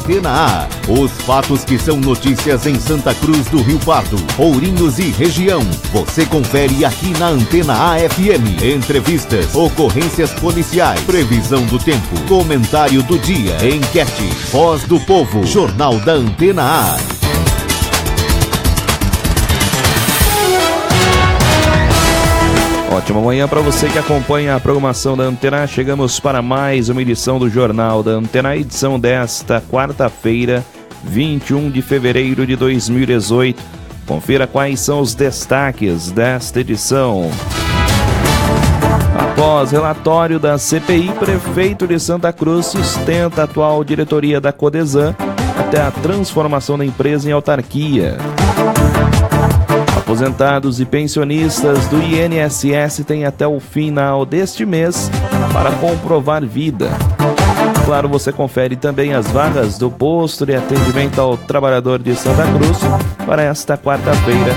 Antena A. Os fatos que são notícias em Santa Cruz do Rio Pardo, Ourinhos e região. Você confere aqui na Antena A FM. Entrevistas, ocorrências policiais, previsão do tempo, comentário do dia, enquete, Voz do Povo, Jornal da Antena A. Ótima manhã para você que acompanha a programação da Antena. Chegamos para mais uma edição do Jornal da Antena, edição desta quarta-feira, 21 de fevereiro de 2018. Confira quais são os destaques desta edição. Após relatório da CPI, prefeito de Santa Cruz sustenta a atual diretoria da Codesan até a transformação da empresa em autarquia. Aposentados e pensionistas do INSS têm até o final deste mês para comprovar vida. Claro, você confere também as vagas do posto de atendimento ao trabalhador de Santa Cruz. Para esta quarta-feira,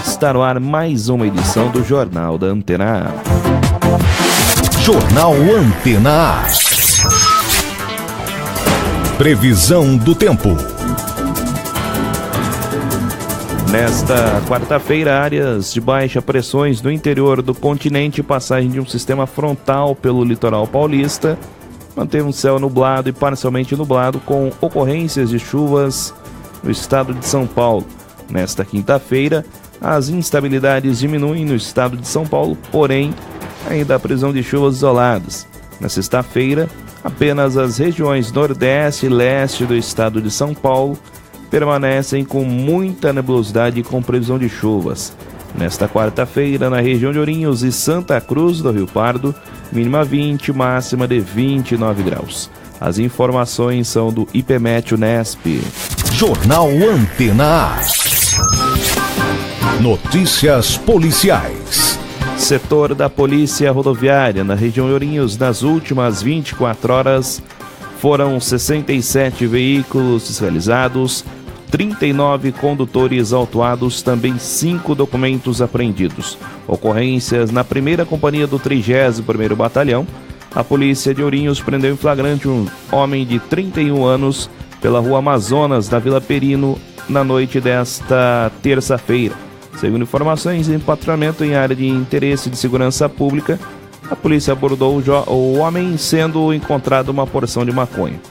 está no ar mais uma edição do Jornal da Antena A. Jornal Antena A. Previsão do tempo. Nesta quarta-feira, áreas de baixa pressões no interior do continente, passagem de um sistema frontal pelo litoral paulista, mantém um céu nublado e parcialmente nublado com ocorrências de chuvas no estado de São Paulo. Nesta quinta-feira, as instabilidades diminuem no estado de São Paulo, porém, ainda há previsão de chuvas isoladas. Na sexta-feira, apenas as regiões nordeste e leste do estado de São Paulo permanecem com muita nebulosidade e com previsão de chuvas. Nesta quarta-feira, na região de Ourinhos e Santa Cruz do Rio Pardo, mínima 20, máxima de 29 graus. As informações são do IPMET Unesp. Jornal Antena A. Notícias policiais. Setor da Polícia Rodoviária, na região de Ourinhos, nas últimas 24 horas, foram 67 veículos fiscalizados, 39 condutores autuados, também 5 documentos apreendidos. Ocorrências na primeira companhia do 30º Batalhão. A polícia de Ourinhos prendeu em flagrante um homem de 31 anos pela rua Amazonas, da Vila Perino, na noite desta terça-feira. Segundo informações, em patrulhamento em área de interesse de segurança pública, a polícia abordou o homem sendo encontrado uma porção de maconha.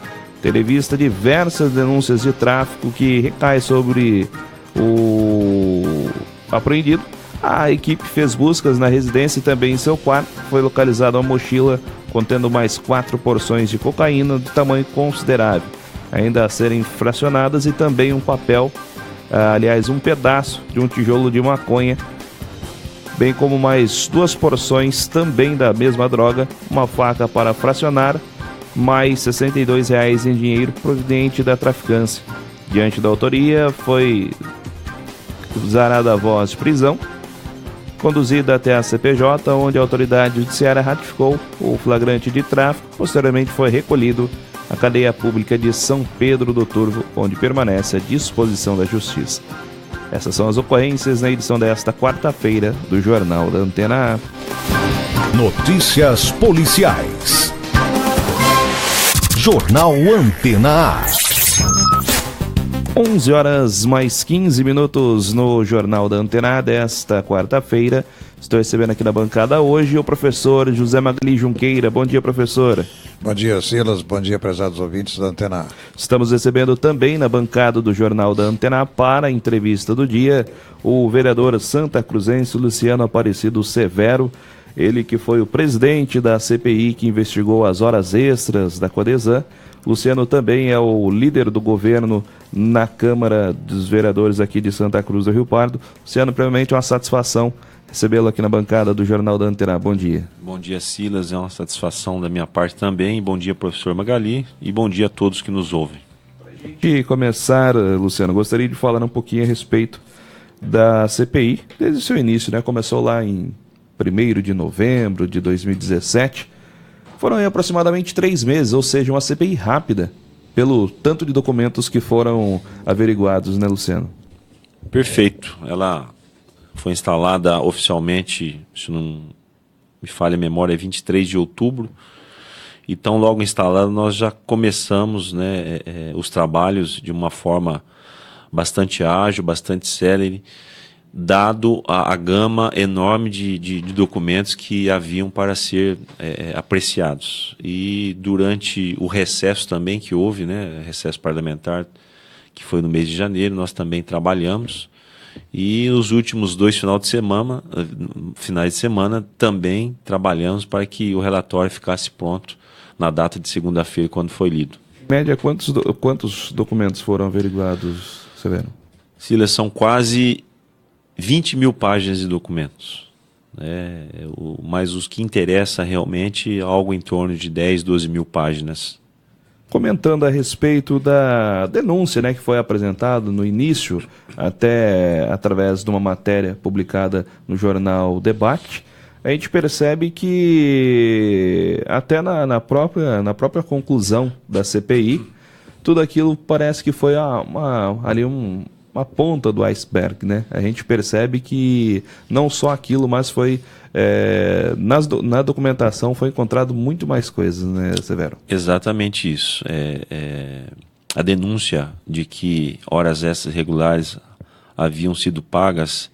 Tendo vista diversas denúncias de tráfico que recai sobre o apreendido, a equipe fez buscas na residência e também em seu quarto. Foi localizada uma mochila contendo mais 4 porções de cocaína de tamanho considerável, ainda a serem fracionadas, e também um papel, um pedaço de um tijolo de maconha, bem como mais 2 porções também da mesma droga, uma faca para fracionar, mais R$ 62 em dinheiro proveniente da traficância. Diante da autoria, foi zarada a voz de prisão, conduzida até a CPJ, onde a autoridade judiciária ratificou o flagrante de tráfico. Posteriormente foi recolhido à cadeia pública de São Pedro do Turvo, onde permanece à disposição da Justiça. Essas são as ocorrências na edição desta quarta-feira do Jornal da Antena A. Notícias policiais. Jornal Antena A. 11 horas mais 15 minutos no Jornal da Antena A desta quarta-feira. Estou recebendo aqui na bancada hoje o professor José Magali Junqueira. Bom dia, professor. Bom dia, Silas. Bom dia, prezados ouvintes da Antena A. Estamos recebendo também na bancada do Jornal da Antena A, para a entrevista do dia, o vereador santacruzense Luciano Aparecido Severo. Ele que foi o presidente da CPI que investigou as horas extras da Codesan. Luciano também é o líder do governo na Câmara dos Vereadores aqui de Santa Cruz do Rio Pardo. Luciano, primeiramente é uma satisfação recebê-lo aqui na bancada do Jornal da Antena. Bom dia. Bom dia, Silas. É uma satisfação da minha parte também. Bom dia, professor Magali. E bom dia a todos que nos ouvem. Para a gente começar, Luciano, gostaria de falar um pouquinho a respeito da CPI, desde o seu início, né? Começou lá em 1º de novembro de 2017. Foram aproximadamente 3 meses, ou seja, uma CPI rápida, pelo tanto de documentos que foram averiguados, né, Luciano? Perfeito. Ela foi instalada oficialmente, se não me falha a memória, 23 de outubro. E tão logo instalado, nós já começamos, né, os trabalhos de uma forma bastante ágil, bastante célere, dado a gama enorme de documentos que haviam para ser apreciados. E durante o recesso também que houve, né, recesso parlamentar, que foi no mês de janeiro, nós também trabalhamos. E nos últimos 2 finais de semana também trabalhamos para que o relatório ficasse pronto na data de segunda-feira, quando foi lido. Em média, quantos documentos foram averiguados, Severo? Silas, são quase 20 mil páginas de documentos. Mas os que interessa realmente algo em torno de 10, 12 mil páginas. Comentando a respeito da denúncia, né, que foi apresentada no início, até através de uma matéria publicada no jornal Debate, a gente percebe que até na própria conclusão da CPI, tudo aquilo parece que foi uma ponta do iceberg, né? A gente percebe que não só aquilo, mas foi na documentação foi encontrado muito mais coisas, né, Severo? Exatamente isso. A denúncia de que horas extras regulares haviam sido pagas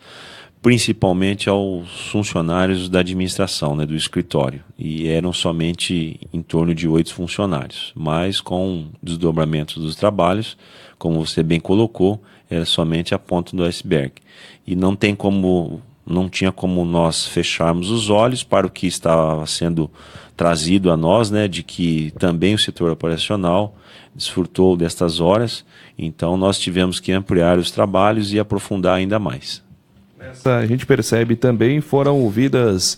principalmente aos funcionários da administração, né, do escritório, e eram somente em torno de 8 funcionários, mas com desdobramentos dos trabalhos, como você bem colocou, era somente a ponta do iceberg. E não tinha como nós fecharmos os olhos para o que estava sendo trazido a nós, né, de que também o setor operacional desfrutou destas horas, então nós tivemos que ampliar os trabalhos e aprofundar ainda mais. A gente percebe também foram ouvidas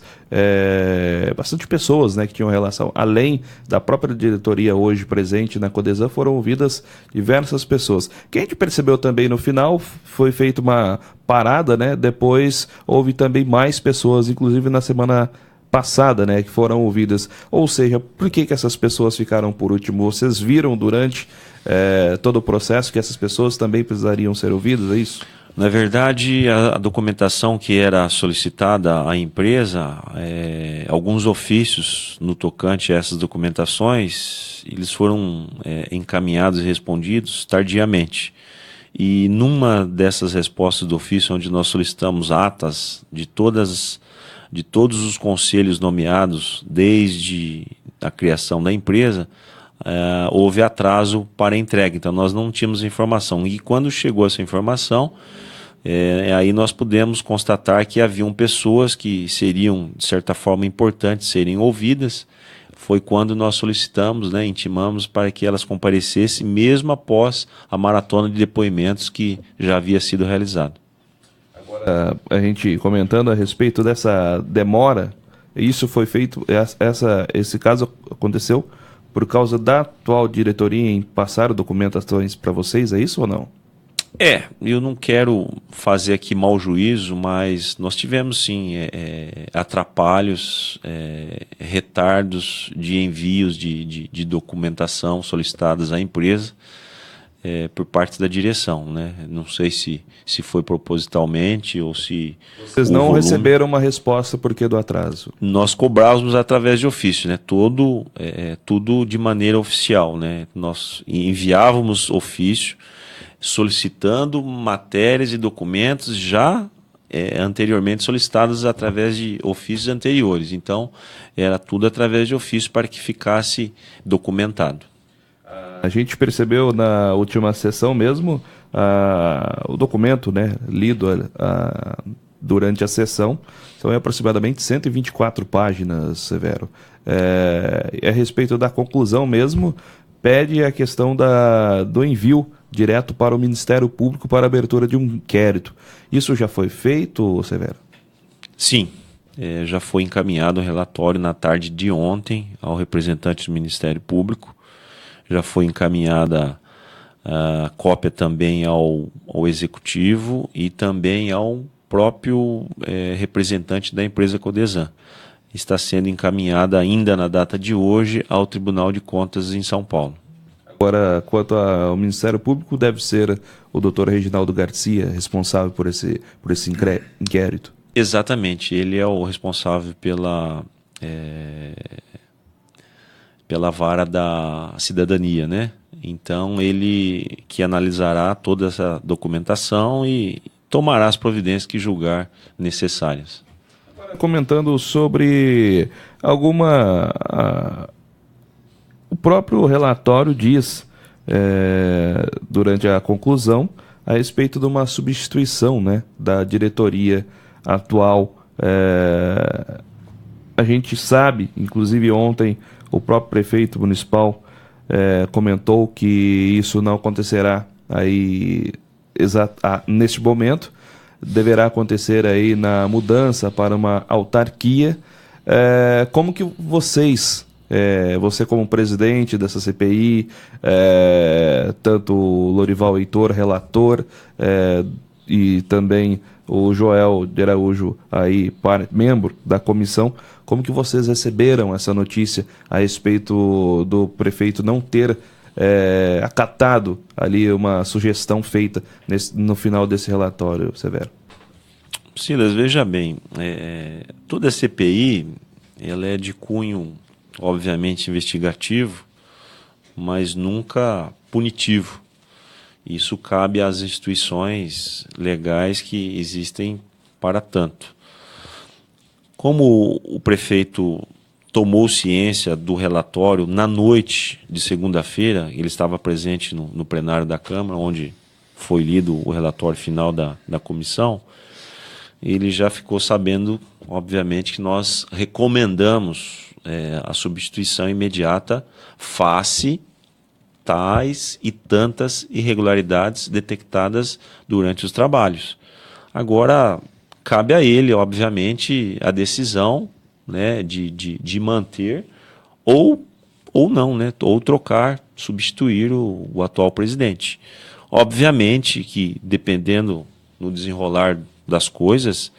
bastante pessoas, né, que tinham relação, além da própria diretoria hoje presente na Codesan, foram ouvidas diversas pessoas. O que a gente percebeu também no final, foi feita uma parada, né, depois houve também mais pessoas, inclusive na semana passada, né, que foram ouvidas. Ou seja, por que essas pessoas ficaram por último? Vocês viram durante todo o processo que essas pessoas também precisariam ser ouvidas, é isso? Na verdade, a documentação que era solicitada à empresa, alguns ofícios no tocante a essas documentações, eles foram encaminhados e respondidos tardiamente. E numa dessas respostas do ofício, onde nós solicitamos atas de todos os conselhos nomeados desde a criação da empresa, houve atraso para a entrega, então nós não tínhamos informação. E quando chegou essa informação, aí nós pudemos constatar que haviam pessoas que seriam, de certa forma, importantes serem ouvidas. Foi quando nós solicitamos, né, intimamos para que elas comparecessem, mesmo após a maratona de depoimentos que já havia sido realizado. Agora, a gente comentando a respeito dessa demora, isso foi feito, esse caso aconteceu por causa da atual diretoria em passar documentações para vocês, é isso ou não? Eu não quero fazer aqui mau juízo, mas nós tivemos sim atrapalhos, retardos de envios de documentação solicitadas à empresa por parte da direção, né? Não sei se foi propositalmente ou se... Vocês não receberam uma resposta por que do atraso? Nós cobrávamos através de ofício, né? Tudo de maneira oficial, né? Nós enviávamos ofício solicitando matérias e documentos já anteriormente solicitados através de ofícios anteriores. Então, era tudo através de ofício para que ficasse documentado. A gente percebeu na última sessão mesmo o documento, né, lido durante a sessão, são aproximadamente 124 páginas, Severo. A respeito da conclusão mesmo, pede a questão do envio direto para o Ministério Público para a abertura de um inquérito. Isso já foi feito, Severo? Sim, já foi encaminhado o relatório na tarde de ontem ao representante do Ministério Público. Já foi encaminhada a cópia também ao Executivo e também ao próprio representante da empresa Codesan. Está sendo encaminhada ainda na data de hoje ao Tribunal de Contas em São Paulo. Agora, quanto ao Ministério Público, deve ser o doutor Reginaldo Garcia responsável por esse inquérito? Exatamente, ele é o responsável pela pela vara da cidadania, né? Então ele que analisará toda essa documentação e tomará as providências que julgar necessárias. Comentando sobre o próprio relatório diz, durante a conclusão, a respeito de uma substituição, né, da diretoria atual. A gente sabe, inclusive ontem, o próprio prefeito municipal comentou que isso não acontecerá aí neste momento, deverá acontecer aí na mudança para uma autarquia. Como que vocês, você como presidente dessa CPI, tanto o Lorival Heitor, relator, e também o Joel de Araújo, aí, membro da comissão, como que vocês receberam essa notícia a respeito do prefeito não ter acatado ali uma sugestão feita no final desse relatório, Severo? Silas, veja bem, toda a CPI ela é de cunho, obviamente, investigativo, mas nunca punitivo. Isso cabe às instituições legais que existem para tanto. Como o prefeito tomou ciência do relatório na noite de segunda-feira, ele estava presente no plenário da Câmara, onde foi lido o relatório final da comissão, ele já ficou sabendo, obviamente, que nós recomendamos a substituição imediata face tais e tantas irregularidades detectadas durante os trabalhos. Agora, cabe a ele, obviamente, a decisão, né, de manter ou não, né, ou trocar, substituir o atual presidente. Obviamente que, dependendo no desenrolar das coisas,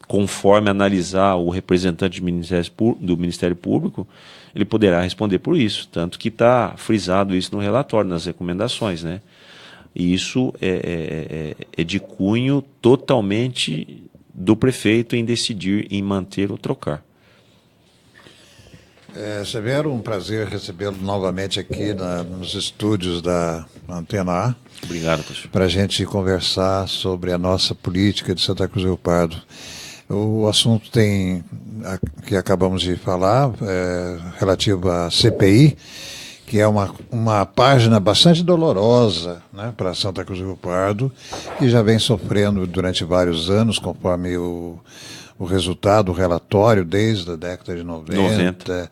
conforme analisar o representante do Ministério Público, ele poderá responder por isso, tanto que está frisado isso no relatório, nas recomendações, né? E isso é de cunho totalmente do prefeito em decidir em manter ou trocar. Severo, um prazer recebê-lo novamente aqui nos estúdios da Antena A. Obrigado, professor. Para a gente conversar sobre a nossa política de Santa Cruz do Rio Pardo. O assunto que acabamos de falar, relativo à CPI, que é uma página bastante dolorosa, né, para Santa Cruz do Rio Pardo, que já vem sofrendo durante vários anos, conforme o resultado, o relatório, desde a década de 90.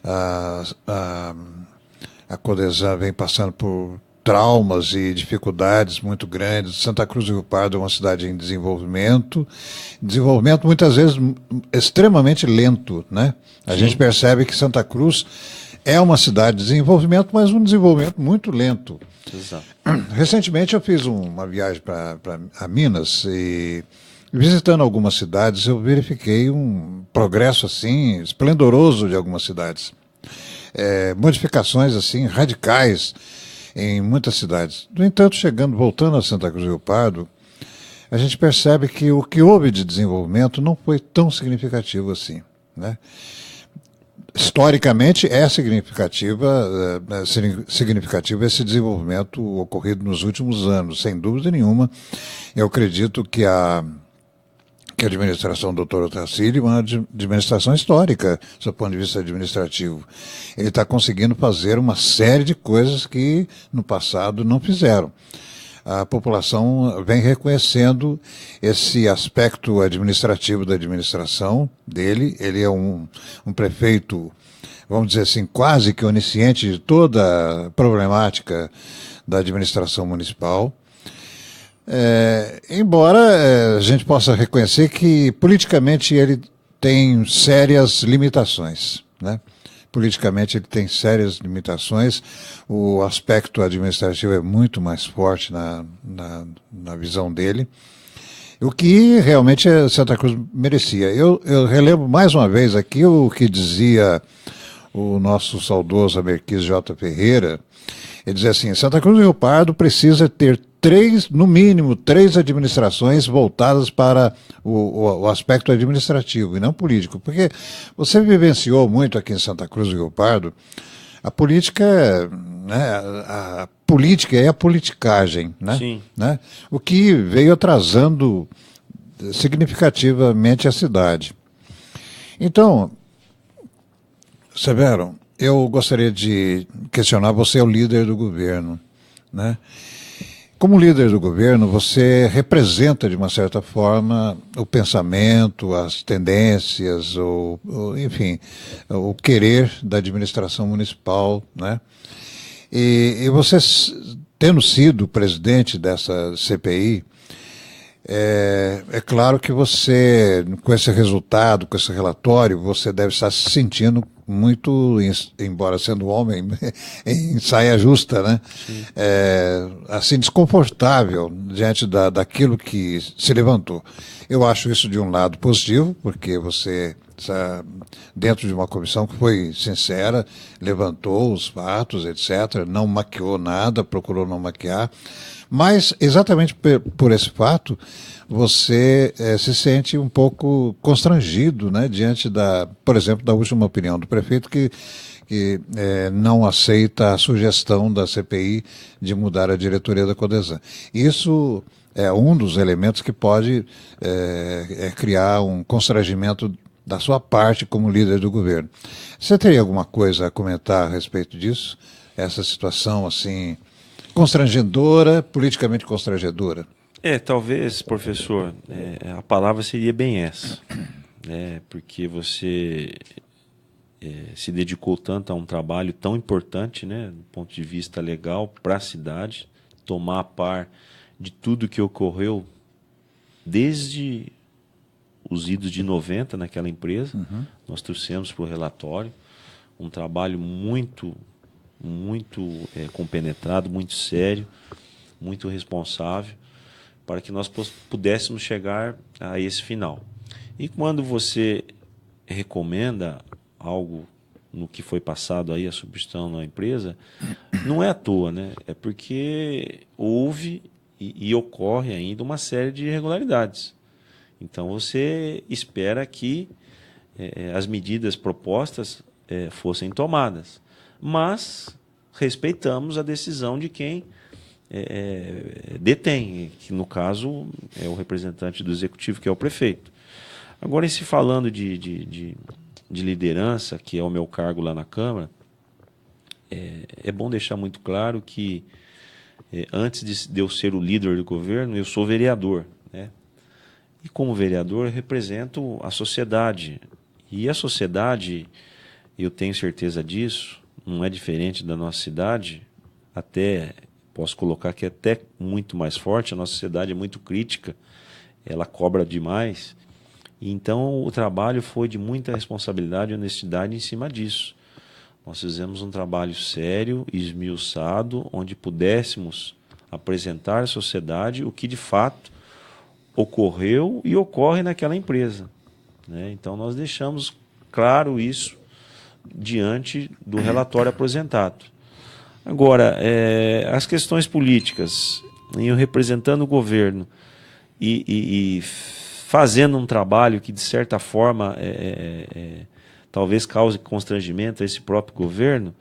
A Codesan vem passando por traumas e dificuldades muito grandes. Santa Cruz do Rio Pardo é uma cidade em desenvolvimento muitas vezes extremamente lento, né? A gente percebe que Santa Cruz é uma cidade de desenvolvimento, mas um desenvolvimento muito lento. Exato. Recentemente eu fiz uma viagem para Minas e, visitando algumas cidades, eu verifiquei um progresso assim esplendoroso de algumas cidades. Modificações assim radicais em muitas cidades. No entanto, voltando a Santa Cruz do Rio Pardo, a gente percebe que o que houve de desenvolvimento não foi tão significativo assim, né? Historicamente é significativo esse desenvolvimento ocorrido nos últimos anos, sem dúvida nenhuma. Eu acredito que a administração do Dr. Otacílio é uma administração histórica, do ponto de vista administrativo. Ele está conseguindo fazer uma série de coisas que no passado não fizeram. A população vem reconhecendo esse aspecto administrativo da administração dele. Ele é um prefeito, vamos dizer assim, quase que onisciente de toda a problemática da administração municipal. Embora a gente possa reconhecer que politicamente ele tem sérias limitações, né? Politicamente ele tem sérias limitações, o aspecto administrativo é muito mais forte na visão dele, o que realmente Santa Cruz merecia. Eu relembro mais uma vez aqui o que dizia o nosso saudoso Amerquis J. Ferreira. Ele dizia assim: Santa Cruz do Rio Pardo precisa ter no mínimo três administrações voltadas para o aspecto administrativo e não político, porque você vivenciou muito aqui em Santa Cruz do Rio Pardo A política, né, a política é a politicagem, né? Sim. Né? O que veio atrasando significativamente a cidade. Então, Severo, eu gostaria de questionar, você é o líder do governo, né? Como líder do governo, você representa, de uma certa forma, o pensamento, as tendências, enfim, o querer da administração municipal, né? E você, tendo sido presidente dessa CPI, é claro que você, com esse resultado, com esse relatório, você deve estar se sentindo muito, embora sendo homem, em saia justa, né? Assim, desconfortável diante daquilo que se levantou. Eu acho isso, de um lado, positivo, porque você está dentro de uma comissão que foi sincera, levantou os fatos, etc., não maquiou nada, procurou não maquiar, mas exatamente por esse fato, você se sente um pouco constrangido, né, diante por exemplo, da última opinião do prefeito que não aceita a sugestão da CPI de mudar a diretoria da Codesan. Isso é um dos elementos que pode criar um constrangimento da sua parte como líder do governo. Você teria alguma coisa a comentar a respeito disso? Essa situação, assim, constrangedora, politicamente constrangedora? Talvez, professor, a palavra seria bem essa, né? Porque você se dedicou tanto a um trabalho tão importante, né, do ponto de vista legal, para a cidade, tomar a par de tudo que ocorreu desde os idos de 90 naquela empresa. Nós trouxemos para o relatório um trabalho muito compenetrado, muito sério, muito responsável, para que nós pudéssemos chegar a esse final. E quando você recomenda algo no que foi passado aí, a substituição na empresa, não é à toa, né? É porque houve e ocorre ainda uma série de irregularidades. Então você espera que as medidas propostas fossem tomadas, mas respeitamos a decisão de quem detém, que no caso é o representante do executivo, que é o prefeito. Agora, em se falando de liderança, que é o meu cargo lá na Câmara, é bom deixar muito claro que antes de eu ser o líder do governo, eu sou vereador, né? E como vereador eu represento a sociedade, e a sociedade, eu tenho certeza disso, não é diferente da nossa cidade, até posso colocar que é até muito mais forte. A nossa sociedade é muito crítica, ela cobra demais. Então, o trabalho foi de muita responsabilidade e honestidade em cima disso. Nós fizemos um trabalho sério, esmiuçado, onde pudéssemos apresentar à sociedade o que de fato ocorreu e ocorre naquela empresa, né? Então, nós deixamos claro isso diante do relatório apresentado. Agora, as questões políticas, eu representando o governo e fazendo um trabalho que, de certa forma, talvez cause constrangimento a esse próprio governo,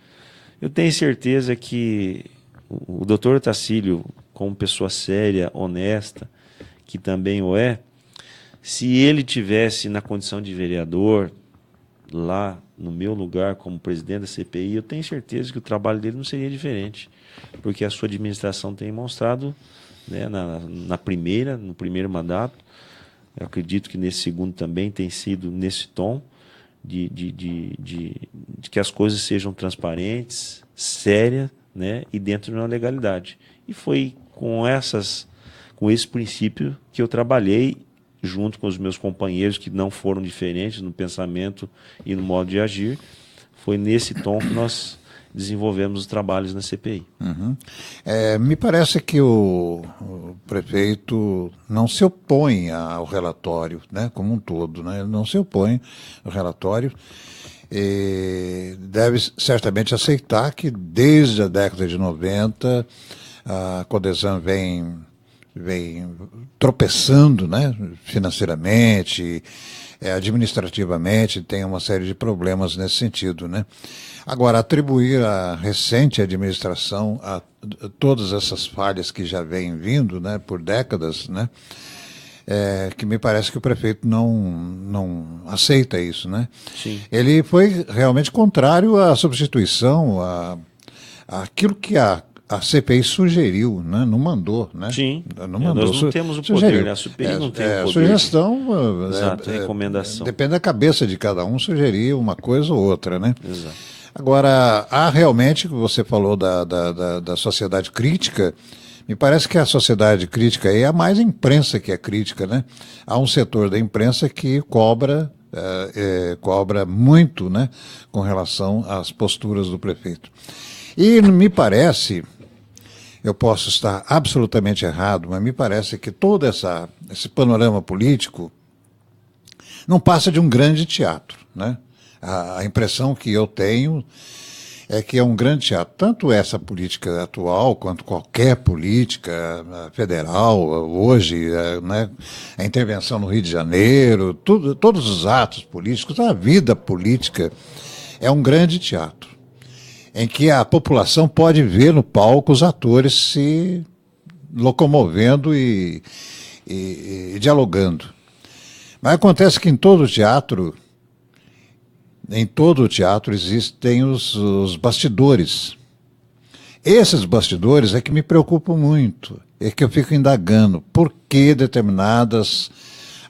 eu tenho certeza que o doutor Otacílio, como pessoa séria, honesta, que também o é, se ele tivesse na condição de vereador, lá no meu lugar como presidente da CPI, eu tenho certeza que o trabalho dele não seria diferente, porque a sua administração tem mostrado, né, no primeiro mandato, eu acredito que nesse segundo também tem sido nesse tom, de que as coisas sejam transparentes, sérias, né, e dentro de uma legalidade. E foi com esse princípio que eu trabalhei junto com os meus companheiros, que não foram diferentes no pensamento e no modo de agir. Foi nesse tom que nós desenvolvemos os trabalhos na CPI. Me parece que o prefeito não se opõe ao relatório, né, como um todo, né? Ele não se opõe ao relatório. Deve certamente aceitar que desde a década de 90 a Codesan vem tropeçando, né, financeiramente, administrativamente tem uma série de problemas nesse sentido, né? Agora, atribuir a recente administração a todas essas falhas que já vêm vindo, né, por décadas, né, que me parece que o prefeito não aceita isso, né? Sim. Ele foi realmente contrário à substituição, àquilo que a CPI sugeriu, né? Não mandou, né? Sim. Não mandou. Nós não temos o poder, né? A CPI não tem o poder. Sugestão, Exato, recomendação. Depende da cabeça de cada um sugerir uma coisa ou outra, né? Exato. Agora, há realmente, você falou da sociedade crítica, me parece que a sociedade crítica é a mais imprensa que é crítica, né? Há um setor da imprensa que cobra muito, né, com relação às posturas do prefeito. E me parece, eu posso estar absolutamente errado, mas me parece que todo esse panorama político não passa de um grande teatro, né? A impressão que eu tenho é que é um grande teatro. Tanto essa política atual, quanto qualquer política federal, hoje, né, a intervenção no Rio de Janeiro, todos os atos políticos, a vida política é um grande teatro, em que a população pode ver no palco os atores se locomovendo e dialogando. Mas acontece que em todo teatro existem os bastidores. Esses bastidores é que me preocupam muito, é que eu fico indagando por que determinadas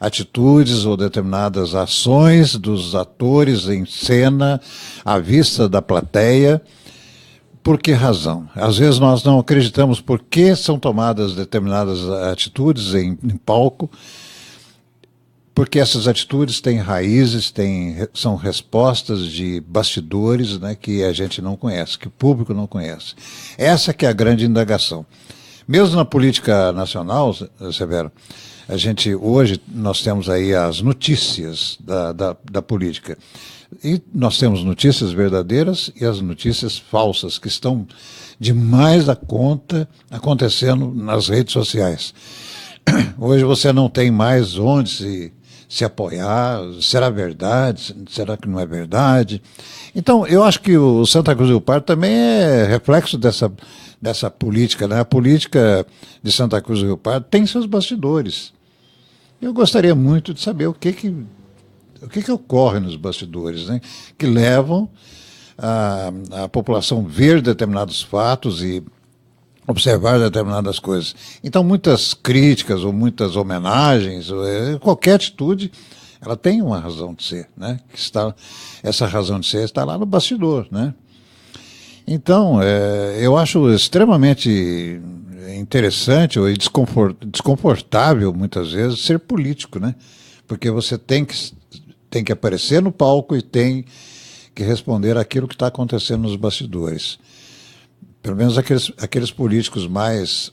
atitudes ou determinadas ações dos atores em cena, à vista da plateia. Por que razão? Às vezes nós não acreditamos por que são tomadas determinadas atitudes em palco, porque essas atitudes têm raízes, são respostas de bastidores, né, que a gente não conhece, que o público não conhece. Essa que é a grande indagação. Mesmo na política nacional, Severo, hoje nós temos aí as notícias da política. E nós temos notícias verdadeiras e as notícias falsas, que estão demais da conta acontecendo nas redes sociais. Hoje você não tem mais onde se apoiar, será verdade, será que não é verdade? Então, eu acho que o Santa Cruz do Rio Pardo também é reflexo dessa política, né? A política de Santa Cruz do Rio Pardo tem seus bastidores. Eu gostaria muito de saber o que ocorre nos bastidores, né? Que levam a população a ver determinados fatos e observar determinadas coisas. Então, muitas críticas ou muitas homenagens, qualquer atitude, ela tem uma razão de ser, né? Essa razão de ser está lá no bastidor, né? Então, eu acho extremamente interessante e desconfortável, muitas vezes, ser político, né? Porque você tem que aparecer no palco e tem que responder aquilo que está acontecendo nos bastidores. Pelo menos aqueles políticos mais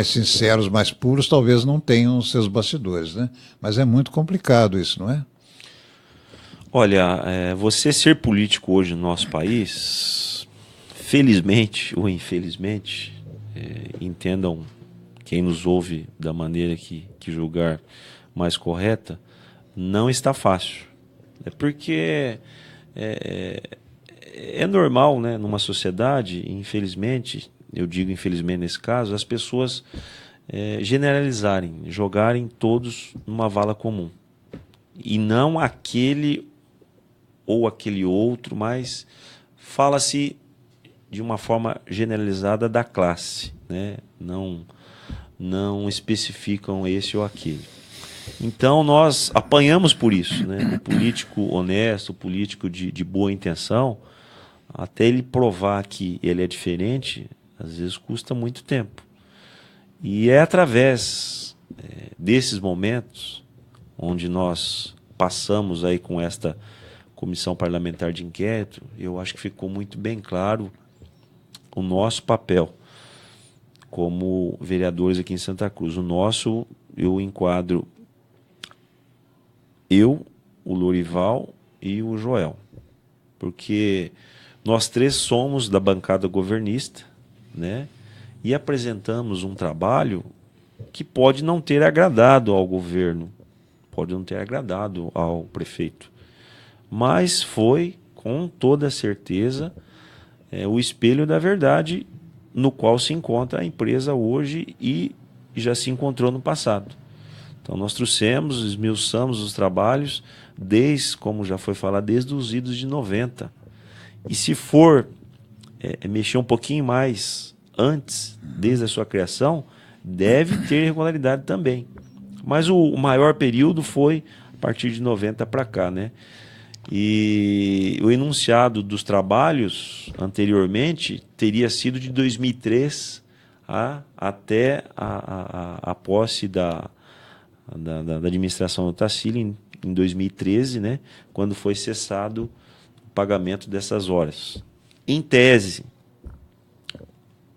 sinceros, mais puros, talvez não tenham os seus bastidores, né? Mas é muito complicado isso, não é? Olha, você ser político hoje no nosso país, felizmente ou infelizmente, entendam quem nos ouve da maneira que julgar mais correta, não está fácil. É porque é normal, né, numa sociedade, infelizmente, eu digo infelizmente nesse caso, as pessoas generalizarem, jogarem todos numa vala comum. E não aquele ou aquele outro, mas fala-se de uma forma generalizada da classe, né? Não especificam esse ou aquele. Então nós apanhamos por isso, né? O político honesto, o político de boa intenção, até ele provar que ele é diferente, às vezes custa muito tempo. E é através desses momentos onde nós passamos aí com esta comissão parlamentar de inquérito, eu acho que ficou muito bem claro o nosso papel como vereadores aqui em Santa Cruz. O nosso, eu enquadro o Lorival e o Joel, porque nós três somos da bancada governista, né? E apresentamos um trabalho que pode não ter agradado ao governo, pode não ter agradado ao prefeito, mas foi, com toda certeza, o espelho da verdade no qual se encontra a empresa hoje e já se encontrou no passado. Então nós trouxemos, esmiuçamos os trabalhos, como já foi falado, desde os idos de 90. E se for mexer um pouquinho mais antes, desde a sua criação, deve ter irregularidade também. Mas o maior período foi a partir de 90 para cá, né? E o enunciado dos trabalhos anteriormente teria sido de 2003 até a posse da administração do Tarsila em 2013, né, quando foi cessado o pagamento dessas horas. Em tese,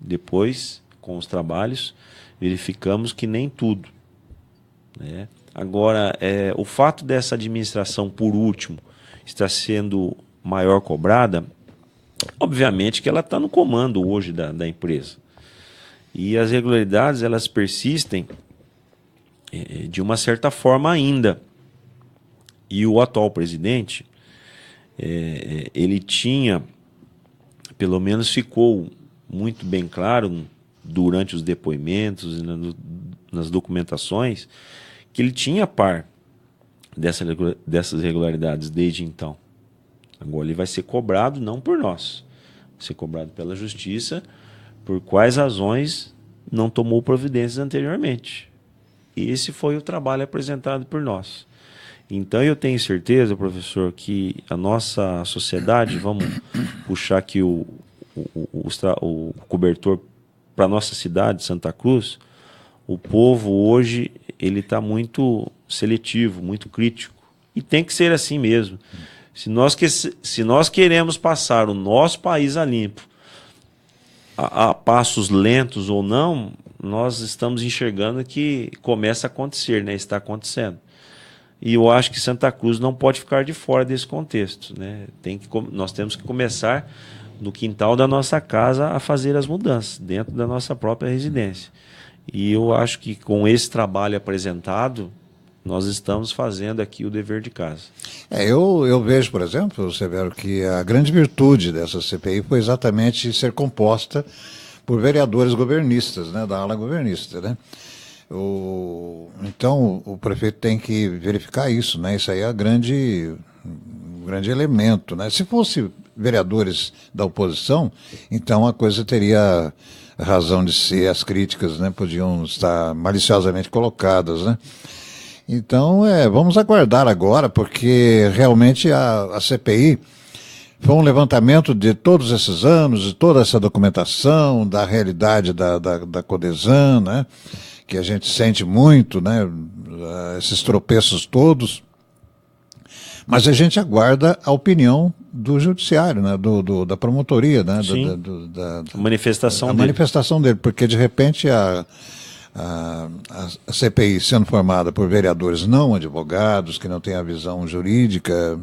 depois, com os trabalhos, verificamos que nem tudo, né? Agora, o fato dessa administração, por último, estar sendo maior cobrada, obviamente que ela está no comando hoje da empresa. E as irregularidades, elas persistem de uma certa forma ainda. E o atual presidente, ele tinha, pelo menos ficou muito bem claro durante os depoimentos e nas documentações, que ele tinha par dessas irregularidades desde então. Agora ele vai ser cobrado não por nós, vai ser cobrado pela justiça por quais razões não tomou providências anteriormente. Esse foi o trabalho apresentado por nós. Então eu tenho certeza, professor, que a nossa sociedade, vamos puxar aqui o cobertor para a nossa cidade, Santa Cruz, o povo hoje ele está muito seletivo, muito crítico. E tem que ser assim mesmo. Se nós queremos passar o nosso país a limpo, a passos lentos ou não, nós estamos enxergando que começa a acontecer, né? Está acontecendo. E eu acho que Santa Cruz não pode ficar de fora desse contexto, né? Nós temos que começar no quintal da nossa casa a fazer as mudanças, dentro da nossa própria residência. E eu acho que com esse trabalho apresentado, nós estamos fazendo aqui o dever de casa. Eu vejo, por exemplo, Severo, que a grande virtude dessa CPI foi exatamente ser composta por vereadores governistas, né, da ala governista, né? Então, o prefeito tem que verificar isso, né? Isso aí é um grande elemento, né? Se fosse vereadores da oposição, então a coisa teria razão de ser, as críticas, né, podiam estar maliciosamente colocadas, né? Então, vamos aguardar agora, porque realmente a CPI foi um levantamento de todos esses anos, de toda essa documentação, da realidade da Codesan, né, que a gente sente muito, né, esses tropeços todos. Mas a gente aguarda a opinião do judiciário, né, da promotoria, né, a manifestação dele. Manifestação dele, porque de repente a CPI sendo formada por vereadores não advogados, que não têm a visão jurídica,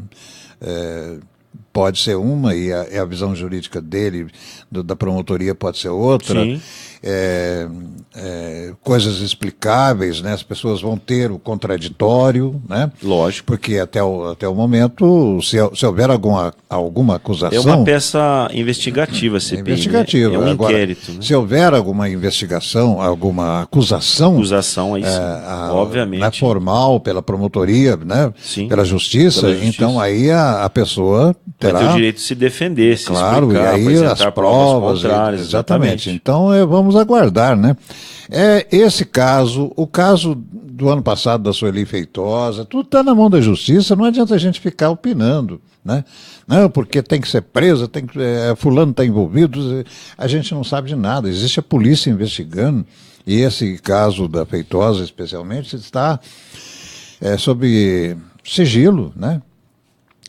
pode ser uma, e a visão jurídica dele, da promotoria, pode ser outra. Sim. Coisas explicáveis, né? As pessoas vão ter o contraditório, né? Lógico. Porque até o momento, se houver alguma acusação... É uma peça investigativa, CPI. Investigativa. Né? É um Agora, inquérito. Né? Se houver alguma investigação, alguma acusação... Acusação, aí sim, obviamente. Né, formal, pela promotoria, né? Sim. Pela justiça, então aí a pessoa terá... Vai ter o direito de se defender, se claro, explicar, e aí apresentar as provas contrárias. Exatamente. Então vamos aguardar, né? Esse caso, o caso do ano passado da Sueli Feitosa, tudo está na mão da justiça, não adianta a gente ficar opinando, né? Não, porque tem que ser presa, fulano está envolvido, a gente não sabe de nada, existe a polícia investigando, e esse caso da Feitosa especialmente está sob sigilo, né?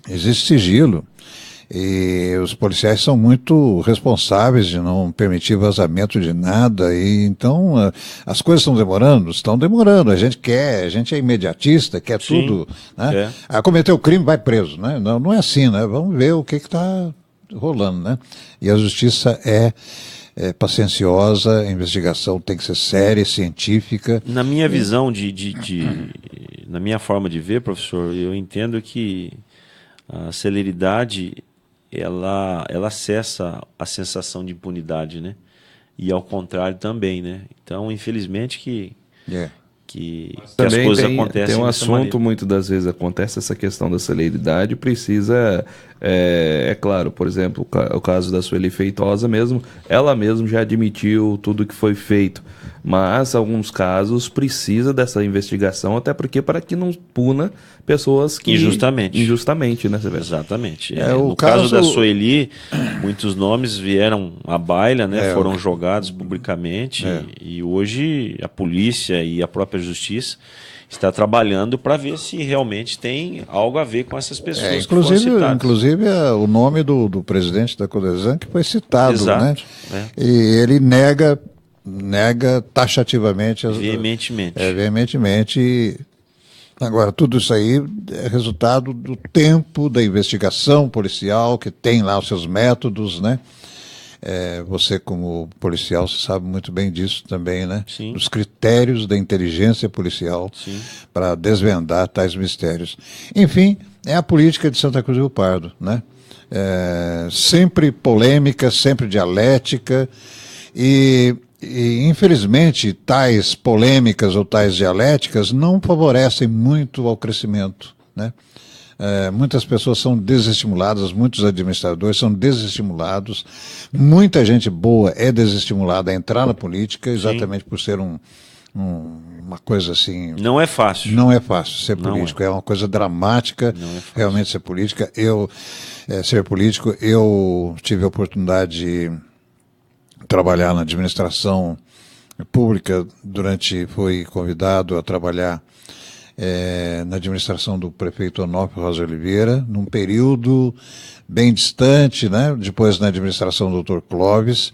Existe sigilo. E os policiais são muito responsáveis de não permitir vazamento de nada, e então as coisas estão demorando, a gente é imediatista, quer Sim, tudo, né? Cometeu o crime, vai preso, né? Não é assim, né? Vamos ver o que está rolando, né? E a justiça é pacienciosa, a investigação tem que ser séria, científica. Na minha visão na minha forma de ver, professor, eu entendo que a celeridade ela acessa a sensação de impunidade, né? E ao contrário também, né? Então, infelizmente que as Também coisas acontecem tem um dessa assunto, maneira. muitas das vezes acontece essa questão da celeridade, precisa, é claro, por exemplo, o caso da Sueli Feitosa mesmo, ela mesma já admitiu tudo que foi feito, mas alguns casos precisa dessa investigação, até porque para que não puna pessoas que... Injustamente, né, Severo? Exatamente. O no caso da Sueli, muitos nomes vieram à baila, né? Foram jogados publicamente e hoje a polícia e a própria justiça está trabalhando para ver se realmente tem algo a ver com essas pessoas que foram citadas. Inclusive o nome do presidente da Codesan que foi citado. Exato, né? E ele nega taxativamente. Veementemente. Veementemente. Agora, tudo isso aí é resultado do tempo da investigação policial, que tem lá os seus métodos, né? Você, como policial, você sabe muito bem disso também, né? Sim. Os critérios da inteligência policial para desvendar tais mistérios. Enfim, é a política de Santa Cruz do Rio Pardo, né? Sempre polêmica, sempre dialética e infelizmente, tais polêmicas ou tais dialéticas não favorecem muito ao crescimento, né? Muitas pessoas são desestimuladas, muitos administradores são desestimulados, muita gente boa é desestimulada a entrar na política, exatamente por ser uma coisa assim... Não é fácil. Não é fácil ser político, é uma coisa dramática, realmente ser política. Ser político, eu tive a oportunidade de trabalhar na administração pública, fui convidado a trabalhar na administração do prefeito Onofre Rosa Oliveira, num período bem distante, né? Depois na administração do Dr. Clóvis,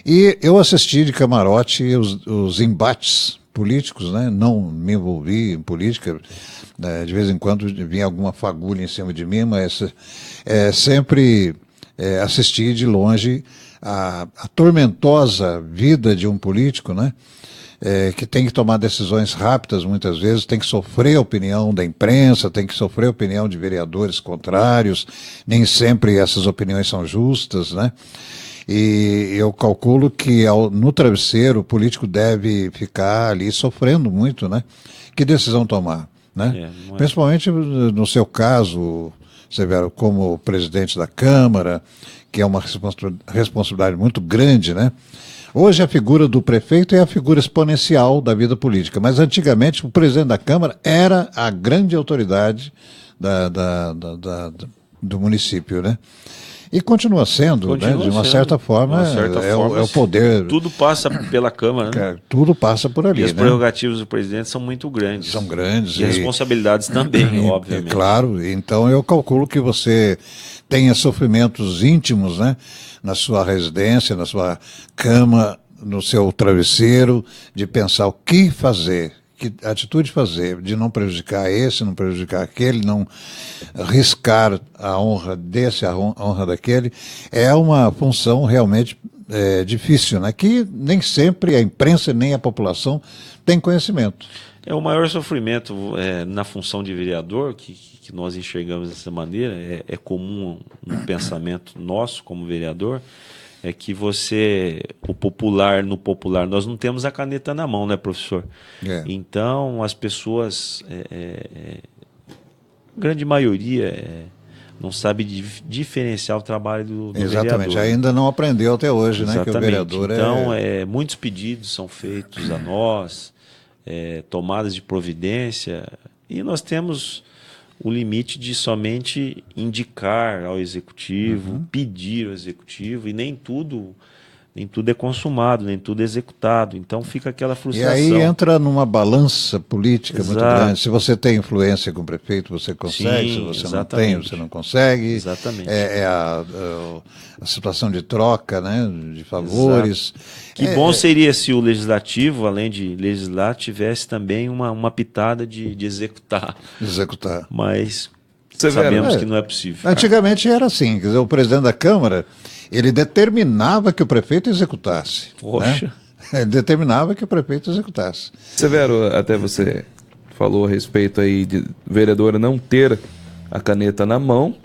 e eu assisti de camarote os embates políticos, né? Não me envolvi em política, né? De vez em quando vinha alguma fagulha em cima de mim, mas sempre assisti de longe a tormentosa vida de um político, né? Que tem que tomar decisões rápidas muitas vezes, tem que sofrer a opinião da imprensa, tem que sofrer a opinião de vereadores contrários, nem sempre essas opiniões são justas, né? E eu calculo que no travesseiro o político deve ficar ali sofrendo muito, né? Que decisão tomar, né? Principalmente no seu caso, Severo, como presidente da Câmara, que é uma responsabilidade muito grande, né? Hoje a figura do prefeito é a figura exponencial da vida política, mas antigamente o presidente da Câmara era a grande autoridade do município, né? E continua sendo, né? De uma certa forma, é o poder... Tudo passa pela Câmara, né? Tudo passa por ali, e as prerrogativas do presidente são muito grandes. São grandes. E as responsabilidades também, obviamente. Claro, então eu calculo que você tenha sofrimentos íntimos, né? Na sua residência, na sua cama, no seu travesseiro, de pensar o que fazer, que atitude fazer, de não prejudicar esse, não prejudicar aquele, não riscar a honra desse, a honra daquele. É uma função realmente difícil, né? Que nem sempre a imprensa nem a população tem conhecimento. O maior sofrimento na função de vereador, que nós enxergamos dessa maneira, é comum no pensamento nosso como vereador, é que no popular, nós não temos a caneta na mão, né, professor? Então, as pessoas, a grande maioria, não sabe diferenciar o trabalho do vereador. Exatamente, ainda não aprendeu até hoje, né, que o vereador então, muitos pedidos são feitos a nós, tomadas de providência, e nós temos o limite de somente indicar ao executivo, pedir ao executivo, e nem tudo é consumado, nem tudo é executado. Então fica aquela frustração. E aí entra numa balança política muito grande. Se você tem influência com o prefeito, você consegue. Se você não tem, você não consegue. Exatamente. A situação de troca, né, de favores. Que bom seria se o legislativo, além de legislar, tivesse também uma pitada de executar. Mas sabemos que não é possível. Antigamente era assim, quer dizer, o presidente da Câmara, ele determinava que o prefeito executasse. Poxa. Né? Ele determinava que o prefeito executasse. Severo, até você falou a respeito aí de vereadora não ter a caneta na mão.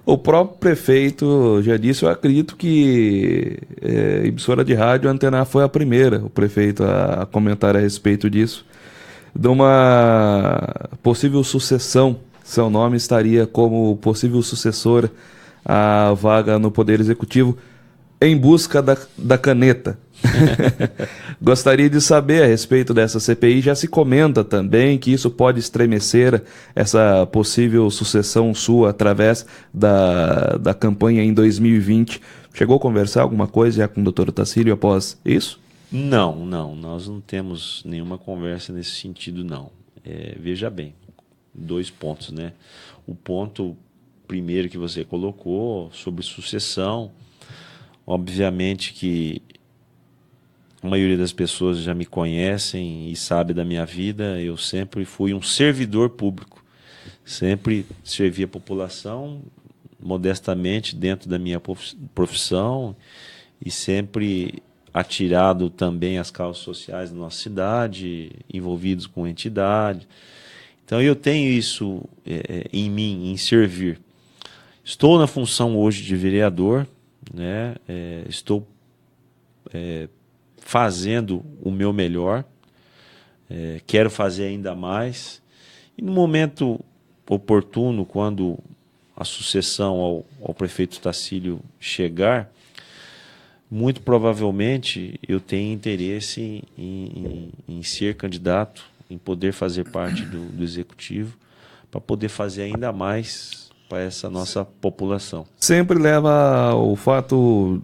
O próprio prefeito já disse, eu acredito que emissora de rádio, a Antena foi a primeira, o prefeito, a comentar a respeito disso, de uma possível sucessão. Seu nome estaria como possível sucessor à vaga no Poder Executivo em busca da caneta. Gostaria de saber a respeito dessa CPI. Já se comenta também que isso pode estremecer essa possível sucessão sua através da campanha em 2020. Chegou a conversar alguma coisa já com o doutor Otacílio após isso? Não, nós não temos nenhuma conversa nesse sentido, não. Veja bem, 2 pontos, né? O ponto primeiro que você colocou sobre sucessão, obviamente que a maioria das pessoas já me conhecem e sabe da minha vida. Eu sempre fui um servidor público, sempre servi a população modestamente dentro da minha profissão e sempre atirado também as causas sociais da nossa cidade, envolvidos com entidade. Então eu tenho isso em mim, em servir. Estou na função hoje de vereador, né? Estou fazendo o meu melhor, quero fazer ainda mais, e no momento oportuno, quando a sucessão ao prefeito Otacílio chegar, muito provavelmente eu tenho interesse em ser candidato, em poder fazer parte do executivo, para poder fazer ainda mais para essa nossa população. Sempre leva o fato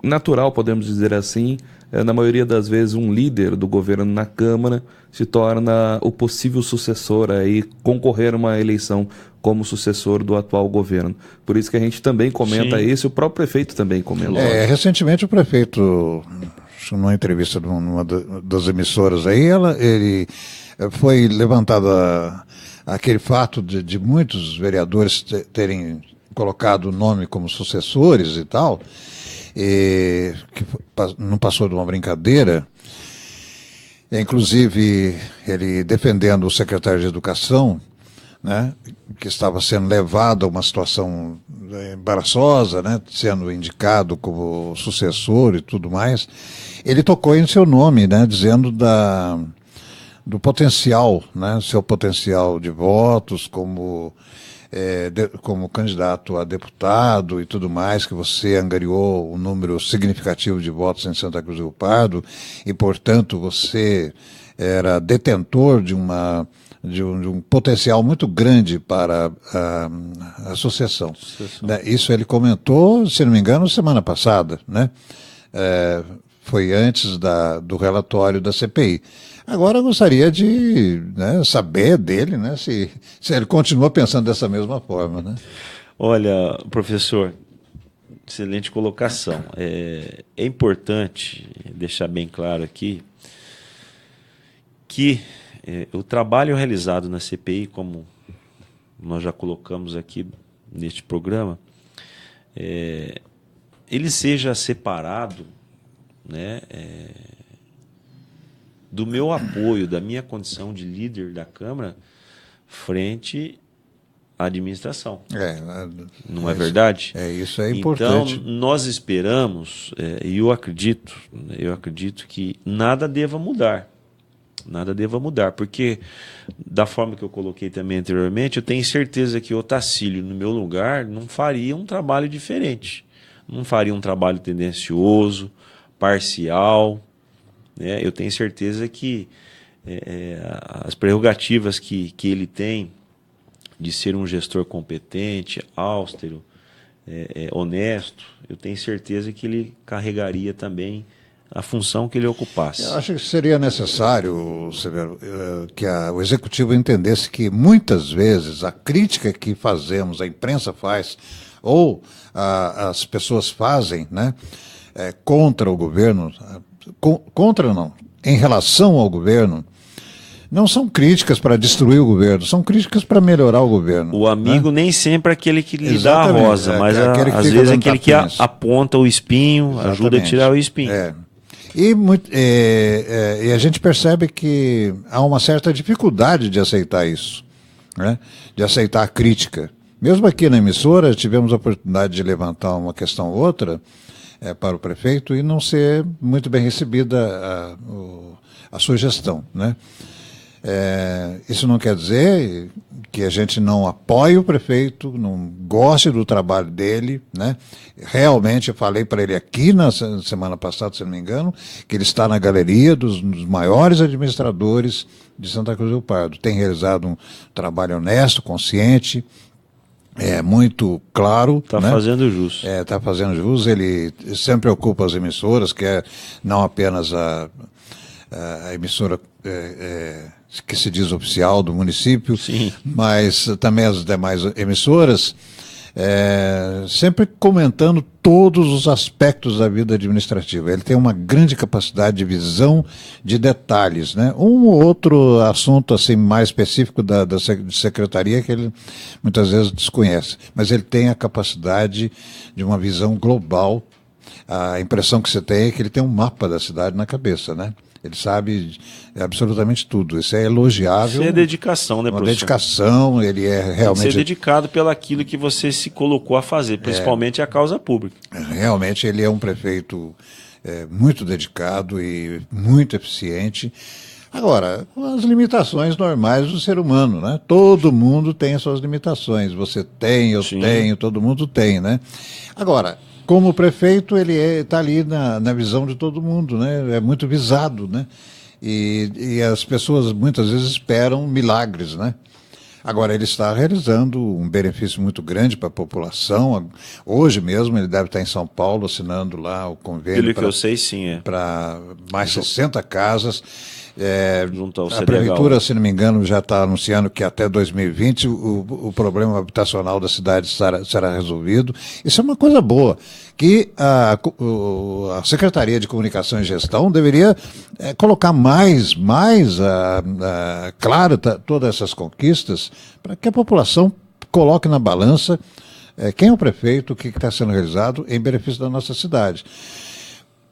natural, podemos dizer assim, na maioria das vezes um líder do governo na Câmara se torna o possível sucessor e concorrer a uma eleição como sucessor do atual governo. Por isso que a gente também comenta Sim. isso, o próprio prefeito também comenta. Recentemente o prefeito, numa entrevista numa das emissoras aí, ele foi levantado aquele fato de muitos vereadores terem colocado o nome como sucessores e tal, que não passou de uma brincadeira. Inclusive ele defendendo o secretário de Educação, né, que estava sendo levado a uma situação embaraçosa, né, sendo indicado como sucessor e tudo mais. Ele tocou em seu nome, né, dizendo do potencial, né, seu potencial de votos como candidato a deputado e tudo mais, que você angariou um número significativo de votos em Santa Cruz do Rio Pardo e, portanto, você era detentor de um potencial muito grande para a associação. Isso ele comentou, se não me engano, semana passada, né? Foi antes do relatório da CPI. Agora eu gostaria de saber dele, né, se ele continua pensando dessa mesma forma, né? Olha, professor, excelente colocação. É importante deixar bem claro aqui que o trabalho realizado na CPI, como nós já colocamos aqui neste programa, ele seja separado, né, do meu apoio, da minha condição de líder da Câmara frente à administração. Não é verdade? Isso é importante. Então, nós esperamos, e eu acredito que nada deva mudar. Nada deva mudar, porque da forma que eu coloquei também anteriormente, eu tenho certeza que o Otacílio, no meu lugar, não faria um trabalho diferente. Não faria um trabalho tendencioso, parcial. Eu tenho certeza que as prerrogativas que ele tem de ser um gestor competente, austero, honesto, eu tenho certeza que ele carregaria também a função que ele ocupasse. Eu acho que seria necessário, Severo, que o Executivo entendesse que muitas vezes a crítica que fazemos, a imprensa faz, ou as pessoas fazem, né, contra o governo, contra não, em relação ao governo, não são críticas para destruir o governo, são críticas para melhorar o governo. O amigo, né, nem sempre é aquele que lhe dá a Exatamente, rosa, mas às vezes é aquele que aponta o espinho, exatamente, ajuda a tirar o espinho. E a gente percebe que há uma certa dificuldade de aceitar isso, né? De aceitar a crítica. Mesmo aqui na emissora, tivemos a oportunidade de levantar uma questão ou outra para o prefeito e não ser muito bem recebida a sugestão, né? Isso não quer dizer que a gente não apoie o prefeito, não goste do trabalho dele, né? Realmente eu falei para ele aqui na semana passada, se não me engano, que ele está na galeria dos dos administradores de Santa Cruz do Rio Pardo. Tem realizado um trabalho honesto, consciente, muito claro. Está né? fazendo jus. Está fazendo jus. Ele sempre ocupa as emissoras, que é não apenas a emissora que se diz oficial do município, Sim. mas também as demais emissoras, sempre comentando todos os aspectos da vida administrativa. Ele tem uma grande capacidade de visão de detalhes, né? Um ou outro assunto assim mais específico de secretaria que ele muitas vezes desconhece, mas ele tem a capacidade de uma visão global. A impressão que você tem é que ele tem um mapa da cidade na cabeça, né? Ele sabe absolutamente tudo. Isso é elogiável. Isso é dedicação, né, uma professor? Dedicação, ele é realmente... Ser dedicado pelaquilo que você se colocou a fazer, principalmente a causa pública. Realmente ele é um prefeito muito dedicado e muito eficiente. Agora, as limitações normais do ser humano, né? Todo mundo tem as suas limitações. Você tem, eu tenho, todo mundo tem, né? Agora, como prefeito, ele está ali na visão de todo mundo, né? É muito visado, né? E as pessoas muitas vezes esperam milagres, né? Agora, ele está realizando um benefício muito grande para a população. Hoje mesmo ele deve estar em São Paulo assinando lá o convênio. Pelo que eu sei, sim. Para mais 60 casas. Junto ao a CDHU. Prefeitura, se não me engano, já está anunciando que até 2020 o problema habitacional da cidade será resolvido. Isso é uma coisa boa, que a Secretaria de Comunicação e Gestão deveria colocar mais claro todas essas conquistas, para que a população coloque na balança quem é o prefeito, o que está sendo realizado em benefício da nossa cidade.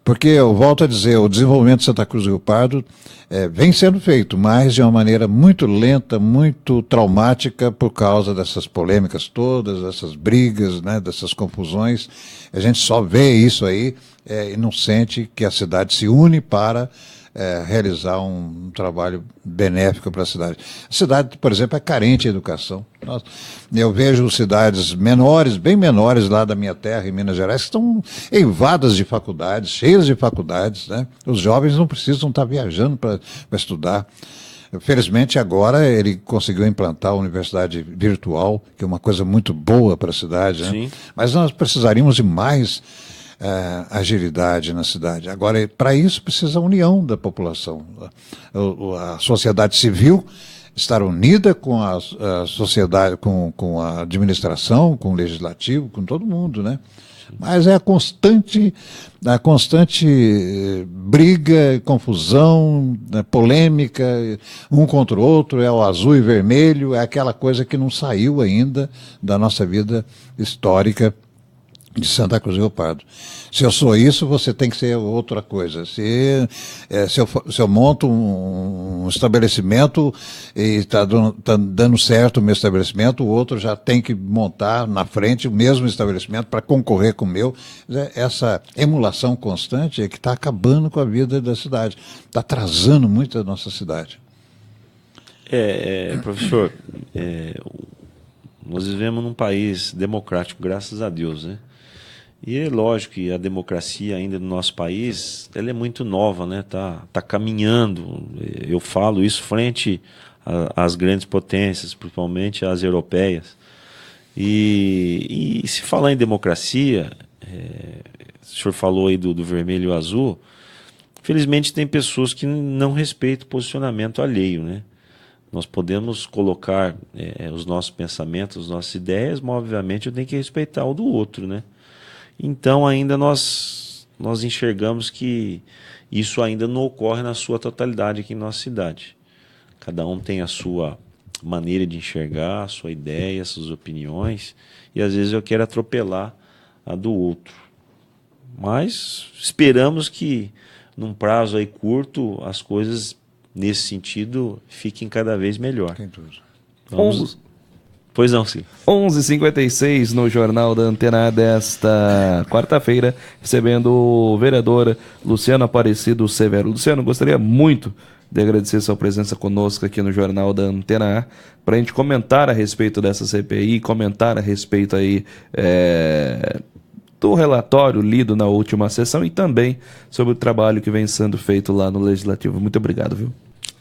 Porque, eu volto a dizer, o desenvolvimento de Santa Cruz do Rio Pardo vem sendo feito, mas de uma maneira muito lenta, muito traumática, por causa dessas polêmicas todas, dessas brigas, né, dessas confusões. A gente só vê isso aí e não sente que a cidade se une para realizar um trabalho benéfico para a cidade. A cidade, por exemplo, é carente de educação. Eu vejo cidades menores, bem menores lá da minha terra, em Minas Gerais, que estão eivadas de faculdades, cheias de faculdades, né? Os jovens não precisam estar viajando para estudar. Felizmente, agora ele conseguiu implantar a universidade virtual, que é uma coisa muito boa para a cidade, né? Sim. Mas nós precisaríamos de mais agilidade na cidade. Agora, para isso precisa a união da população. A sociedade civil estar unida com a sociedade, com a administração, com o legislativo, com todo mundo, né? Mas é a constante briga, confusão, polêmica, um contra o outro, é o azul e vermelho, é aquela coisa que não saiu ainda da nossa vida histórica de Santa Cruz do Rio Pardo. Se eu sou isso, você tem que ser outra coisa. Se eu monto um estabelecimento e está dando certo o meu estabelecimento, o outro já tem que montar na frente o mesmo estabelecimento para concorrer com o meu. Essa emulação constante é que está acabando com a vida da cidade. Está atrasando muito a nossa cidade. Professor, nós vivemos num país democrático, graças a Deus, né? E é lógico que a democracia ainda no nosso país, ela é muito nova, né? Tá caminhando. Eu falo isso frente às grandes potências, principalmente às europeias. E se falar em democracia, o senhor falou aí do vermelho e o azul, felizmente tem pessoas que não respeitam o posicionamento alheio, né? Nós podemos colocar os nossos pensamentos, as nossas ideias, mas obviamente eu tenho que respeitar o do outro, né? Então ainda nós enxergamos que isso ainda não ocorre na sua totalidade aqui em nossa cidade. Cada um tem a sua maneira de enxergar, a sua ideia, as suas opiniões, e às vezes eu quero atropelar a do outro. Mas esperamos que num prazo aí curto, as coisas nesse sentido fiquem cada vez melhor. Tem tudo. Pois não, sim. 11h56 no Jornal da Antena desta quarta-feira, recebendo o vereador Luciano Aparecido Severo. Luciano, gostaria muito de agradecer sua presença conosco aqui no Jornal da Antena A, para a gente comentar a respeito dessa CPI, comentar a respeito aí do relatório lido na última sessão e também sobre o trabalho que vem sendo feito lá no Legislativo. Muito obrigado, viu?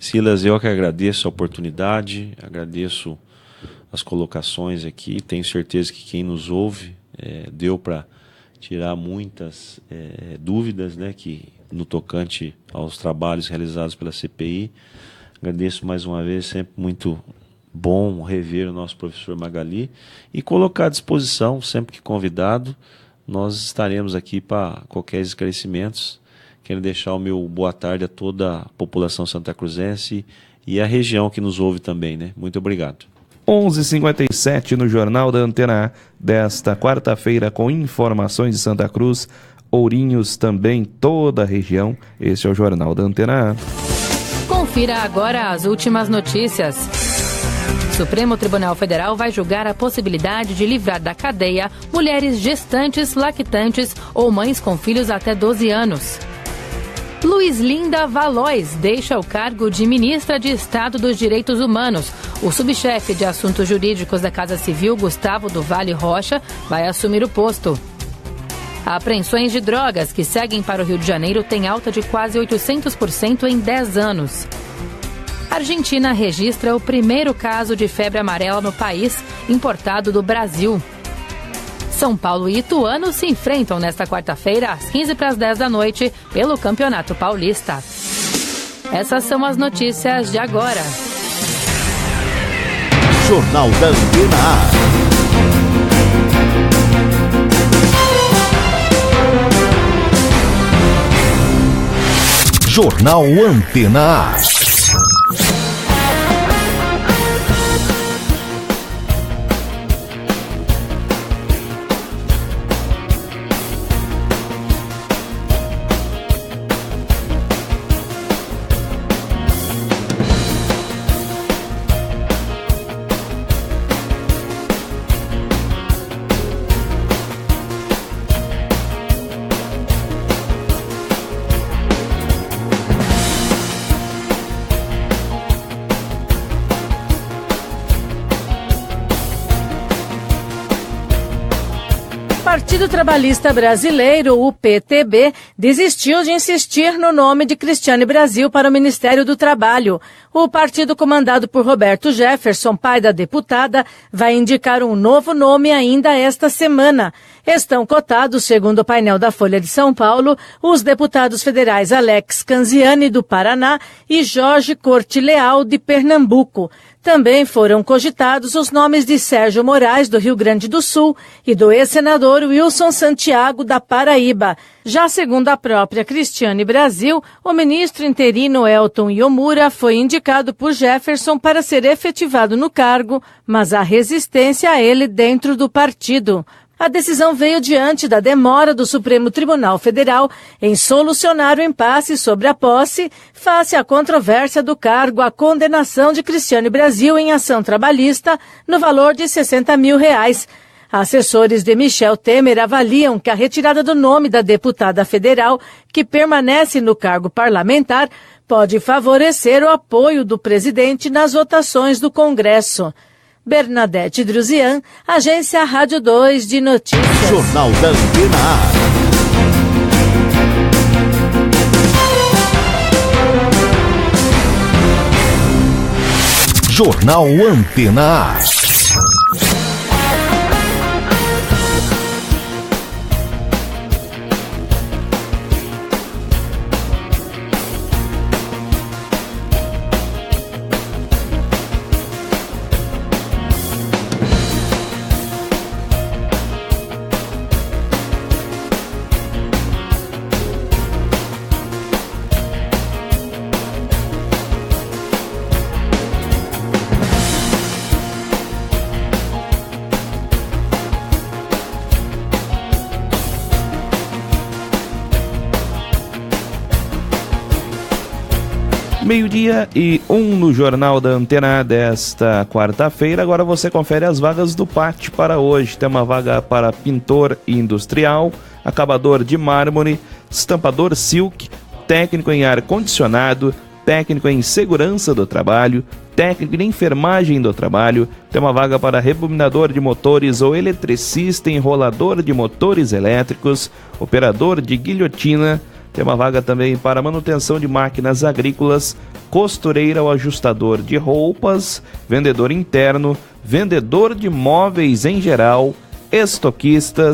Silas, eu que agradeço a oportunidade, agradeço as colocações aqui, tenho certeza que quem nos ouve deu para tirar muitas dúvidas, né, que no tocante aos trabalhos realizados pela CPI. Agradeço mais uma vez, sempre muito bom rever o nosso professor Magali e colocar à disposição, sempre que convidado, nós estaremos aqui para qualquer esclarecimentos. Quero deixar o meu boa tarde a toda a população santacruzense e a região que nos ouve também, né? Muito obrigado. 11h57 no Jornal da Antena A desta quarta-feira, com informações de Santa Cruz, Ourinhos, também toda a região. Este é o Jornal da Antena A. Confira agora as últimas notícias. Supremo Tribunal Federal vai julgar a possibilidade de livrar da cadeia mulheres gestantes, lactantes ou mães com filhos até 12 anos. Luiz Linda Valois deixa o cargo de ministra de Estado dos Direitos Humanos. O subchefe de Assuntos Jurídicos da Casa Civil, Gustavo do Vale Rocha, vai assumir o posto. Apreensões de drogas que seguem para o Rio de Janeiro têm alta de quase 800% em 10 anos. A Argentina registra o primeiro caso de febre amarela no país, importado do Brasil. São Paulo e Ituano se enfrentam nesta quarta-feira, às 15h10 da noite, pelo Campeonato Paulista. Essas são as notícias de agora. Jornal da Antena A. Jornal Antena A. O Partido Trabalhista Brasileiro, o PTB, desistiu de insistir no nome de Cristiane Brasil para o Ministério do Trabalho. O partido comandado por Roberto Jefferson, pai da deputada, vai indicar um novo nome ainda esta semana. Estão cotados, segundo o painel da Folha de São Paulo, os deputados federais Alex Canziani, do Paraná, e Jorge Corte Leal, de Pernambuco. Também foram cogitados os nomes de Sérgio Moraes, do Rio Grande do Sul, e do ex-senador Wilson Santiago, da Paraíba. Já segundo a própria Cristiane Brasil, o ministro interino Elton Iomura foi indicado por Jefferson para ser efetivado no cargo, mas há resistência a ele dentro do partido. A decisão veio diante da demora do Supremo Tribunal Federal em solucionar o impasse sobre a posse, face à controvérsia do cargo à condenação de Cristiane Brasil em ação trabalhista no valor de R$60 mil. Assessores de Michel Temer avaliam que a retirada do nome da deputada federal, que permanece no cargo parlamentar, pode favorecer o apoio do presidente nas votações do Congresso. Bernadette Druzian, Agência Rádio 2 de Notícias. Jornal da Antena A. Jornal Antena A. 12:01 no Jornal da Antena desta quarta-feira. Agora você confere as vagas do PAT para hoje. Tem uma vaga para pintor industrial, acabador de mármore, estampador silk, técnico em ar-condicionado, técnico em segurança do trabalho, técnico em enfermagem do trabalho. Tem uma vaga para rebobinador de motores ou eletricista, enrolador de motores elétricos, operador de guilhotina. Tem uma vaga também para manutenção de máquinas agrícolas, costureira ou ajustador de roupas, vendedor interno, vendedor de móveis em geral, estoquista,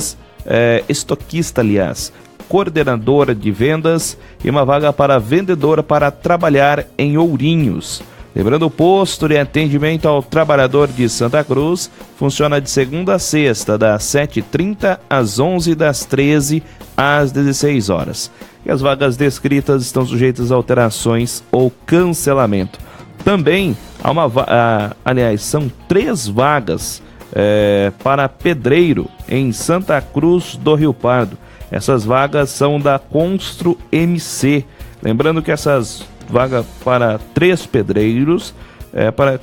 coordenador de vendas e uma vaga para vendedor para trabalhar em Ourinhos. Lembrando, o posto de atendimento ao trabalhador de Santa Cruz funciona de segunda a sexta, das 7h30 às 11h, das 13 às 16 horas. E as vagas descritas estão sujeitas a alterações ou cancelamento. Também há são 3 vagas para pedreiro em Santa Cruz do Rio Pardo. Essas vagas são da Constru MC. Lembrando que essas vagas para 3 pedreiros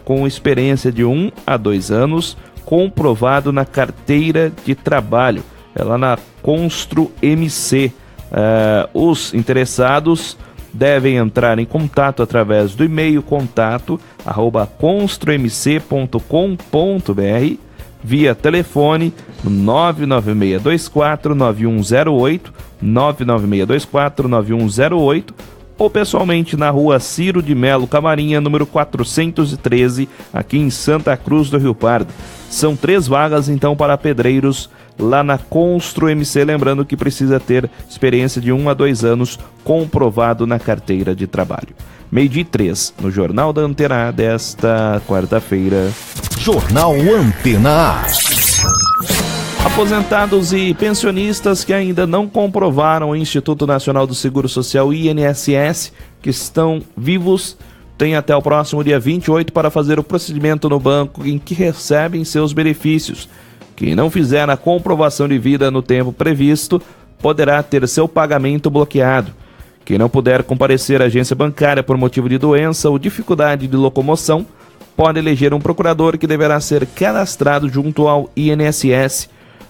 com experiência de 1 a 2 anos, comprovado na carteira de trabalho. É lá na Constru MC. Os interessados devem entrar em contato através do e-mail contato@construmc.com.br, via telefone 99624-9108, 99624-9108, ou pessoalmente na rua Ciro de Melo Camarinha, número 413, aqui em Santa Cruz do Rio Pardo. São 3 vagas, então, para pedreiros lá na Constru MC, lembrando que precisa ter experiência de 1 a 2 anos, comprovado na carteira de trabalho. 12:03, no Jornal da Antena desta quarta-feira. Jornal Antena A. Aposentados e pensionistas que ainda não comprovaram o Instituto Nacional do Seguro Social, INSS, que estão vivos, têm até o próximo dia 28 para fazer o procedimento no banco em que recebem seus benefícios. Quem não fizer a comprovação de vida no tempo previsto poderá ter seu pagamento bloqueado. Quem não puder comparecer à agência bancária por motivo de doença ou dificuldade de locomoção pode eleger um procurador que deverá ser cadastrado junto ao INSS.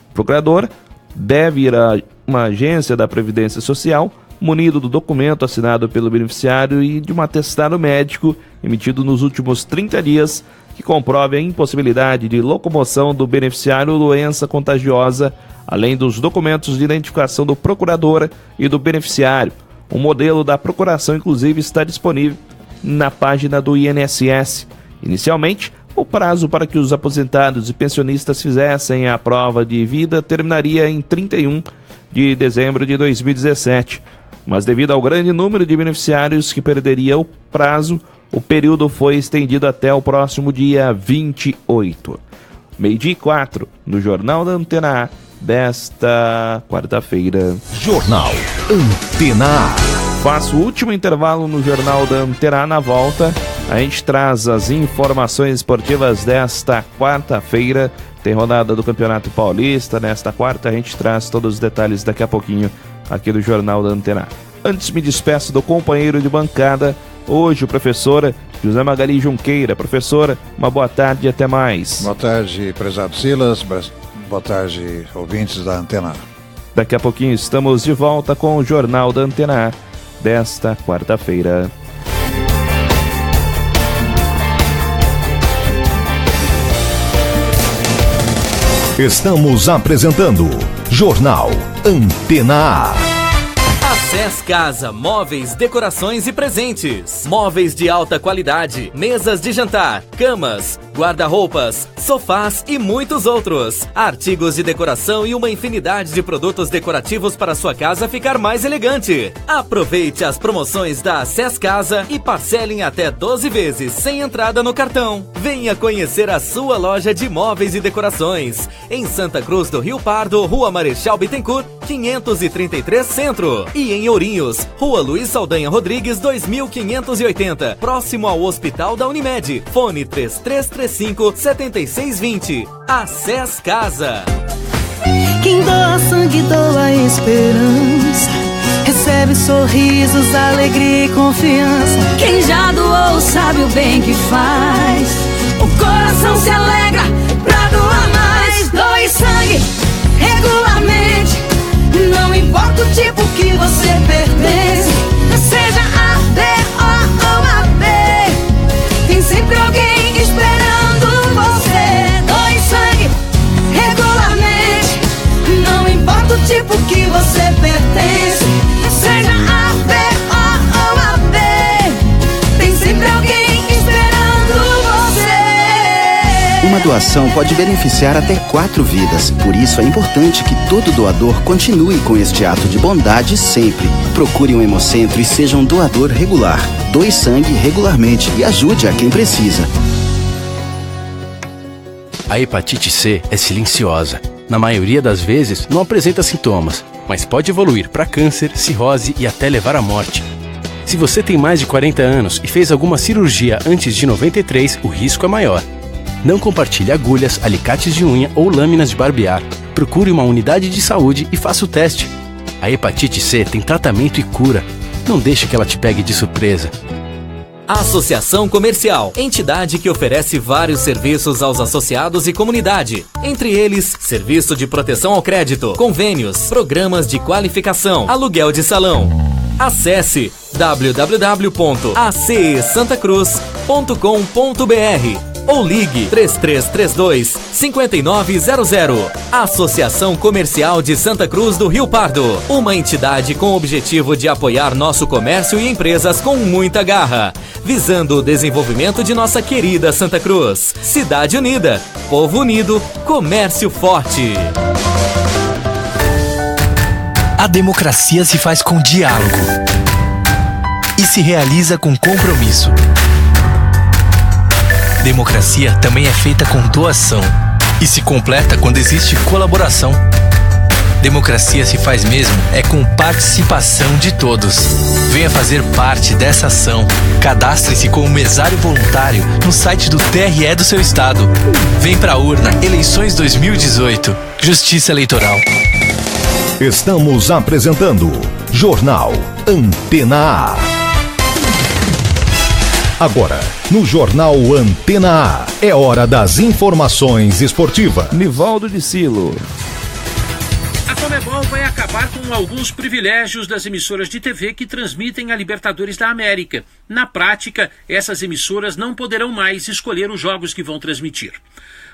O procurador deve ir a uma agência da Previdência Social munido do documento assinado pelo beneficiário e de um atestado médico emitido nos últimos 30 dias que comprove a impossibilidade de locomoção do beneficiário ou doença contagiosa, além dos documentos de identificação do procurador e do beneficiário. O modelo da procuração, inclusive, está disponível na página do INSS. Inicialmente, o prazo para que os aposentados e pensionistas fizessem a prova de vida terminaria em 31 de dezembro de 2017. Mas devido ao grande número de beneficiários que perderia o prazo, o período foi estendido até o próximo dia 28. 12:04, no Jornal da Antena A desta quarta-feira. Jornal Antena A. Faço o último intervalo no Jornal da Antena A. Na volta, a gente traz as informações esportivas desta quarta-feira. Tem rodada do Campeonato Paulista. Nesta quarta, a gente traz todos os detalhes daqui a pouquinho aqui do Jornal da Antena A. Antes, me despeço do companheiro de bancada, hoje o professor José Magali Junqueira. Professora, uma boa tarde e até mais. Boa tarde, prezado Silas. Boa tarde, ouvintes da Antena A. Daqui a pouquinho estamos de volta com o Jornal da Antena A desta quarta-feira. Estamos apresentando Jornal Antena A. SES Casa, móveis, decorações e presentes. Móveis de alta qualidade, mesas de jantar, camas, guarda-roupas, sofás e muitos outros. Artigos de decoração e uma infinidade de produtos decorativos para sua casa ficar mais elegante. Aproveite as promoções da SES Casa e parcelem até 12 vezes sem entrada no cartão. Venha conhecer a sua loja de móveis e decorações em Santa Cruz do Rio Pardo, Rua Marechal Bittencourt, 533 Centro, e em Ourinhos, Rua Luiz Saldanha Rodrigues, 2580, próximo ao Hospital da Unimed. Fone 3335-7620. SES Casa. Quem doa sangue doa esperança, recebe sorrisos, alegria e confiança. Quem já doou sabe o bem que faz. O coração se alegra pra doar mais. Doe sangue regularmente, não importa o tipo que você pertence. Seja A, B ou AB, tem sempre alguém esperando você. Doe sangue regularmente, não importa o tipo que você pertence. Seja A, B ou AB, tem sempre alguém esperando você. Uma doação pode beneficiar até 4 vidas. Por isso é importante que todo doador continue com este ato de bondade sempre. Procure um hemocentro e seja um doador regular. Doe sangue regularmente e ajude a quem precisa. A hepatite C é silenciosa. Na maioria das vezes, não apresenta sintomas, mas pode evoluir para câncer, cirrose e até levar à morte. Se você tem mais de 40 anos e fez alguma cirurgia antes de 93, o risco é maior. Não compartilhe agulhas, alicates de unha ou lâminas de barbear. Procure uma unidade de saúde e faça o teste. A hepatite C tem tratamento e cura. Não deixe que ela te pegue de surpresa. Associação Comercial, entidade que oferece vários serviços aos associados e comunidade. Entre eles, serviço de proteção ao crédito, convênios, programas de qualificação, aluguel de salão. Acesse www.acesantacruz.com.br ou ligue 3332-5900. Associação Comercial de Santa Cruz do Rio Pardo, uma entidade com o objetivo de apoiar nosso comércio e empresas com muita garra, visando o desenvolvimento de nossa querida Santa Cruz. Cidade unida, povo unido, comércio forte. A democracia se faz com diálogo e se realiza com compromisso. Democracia também é feita com doação e se completa quando existe colaboração. Democracia se faz mesmo é com participação de todos. Venha fazer parte dessa ação. Cadastre-se como mesário voluntário no site do TRE do seu estado. Vem pra urna, eleições 2018. Justiça Eleitoral. Estamos apresentando Jornal Antena A. Agora, no Jornal Antena A, é hora das informações esportivas. Nivaldo de Silo. A Conmebol vai acabar com alguns privilégios das emissoras de TV que transmitem a Libertadores da América. Na prática, essas emissoras não poderão mais escolher os jogos que vão transmitir.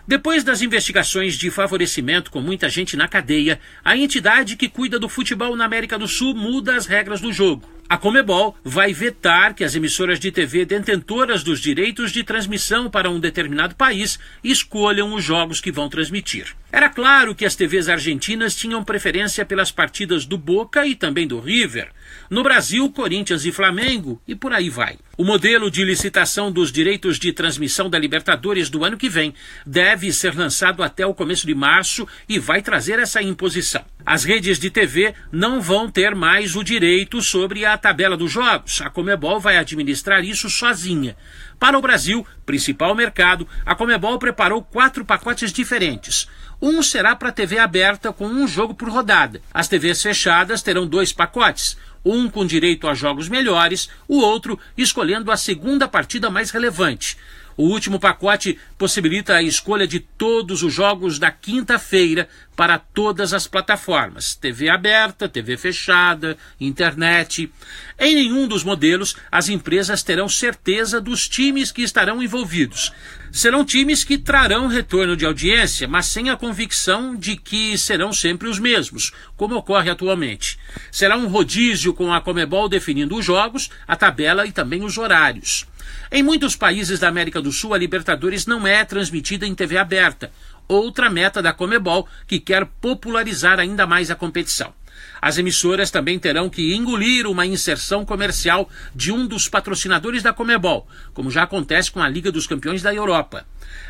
Depois das investigações de favorecimento com muita gente na cadeia, a entidade que cuida do futebol na América do Sul muda as regras do jogo. A Conmebol vai vetar que as emissoras de TV detentoras dos direitos de transmissão para um determinado país escolham os jogos que vão transmitir. Era claro que as TVs argentinas tinham preferência pelas partidas do Boca e também do River. No Brasil, Corinthians e Flamengo, e por aí vai. O modelo de licitação dos direitos de transmissão da Libertadores do ano que vem deve ser lançado até o começo de março e vai trazer essa imposição. As redes de TV não vão ter mais o direito sobre a tabela dos jogos. A Conmebol vai administrar isso sozinha. Para o Brasil, principal mercado, a Conmebol preparou 4 pacotes diferentes. Um será para TV aberta com um jogo por rodada. As TVs fechadas terão 2 pacotes. Um com direito a jogos melhores, o outro escolhendo a segunda partida mais relevante. O último pacote possibilita a escolha de todos os jogos da quinta-feira para todas as plataformas, TV aberta, TV fechada, internet. Em nenhum dos modelos, as empresas terão certeza dos times que estarão envolvidos. Serão times que trarão retorno de audiência, mas sem a convicção de que serão sempre os mesmos, como ocorre atualmente. Será um rodízio com a Conmebol definindo os jogos, a tabela e também os horários. Em muitos países da América do Sul, a Libertadores não é transmitida em TV aberta, outra meta da Conmebol que quer popularizar ainda mais a competição. As emissoras também terão que engolir uma inserção comercial de um dos patrocinadores da Conmebol, como já acontece com a Liga dos Campeões da Europa.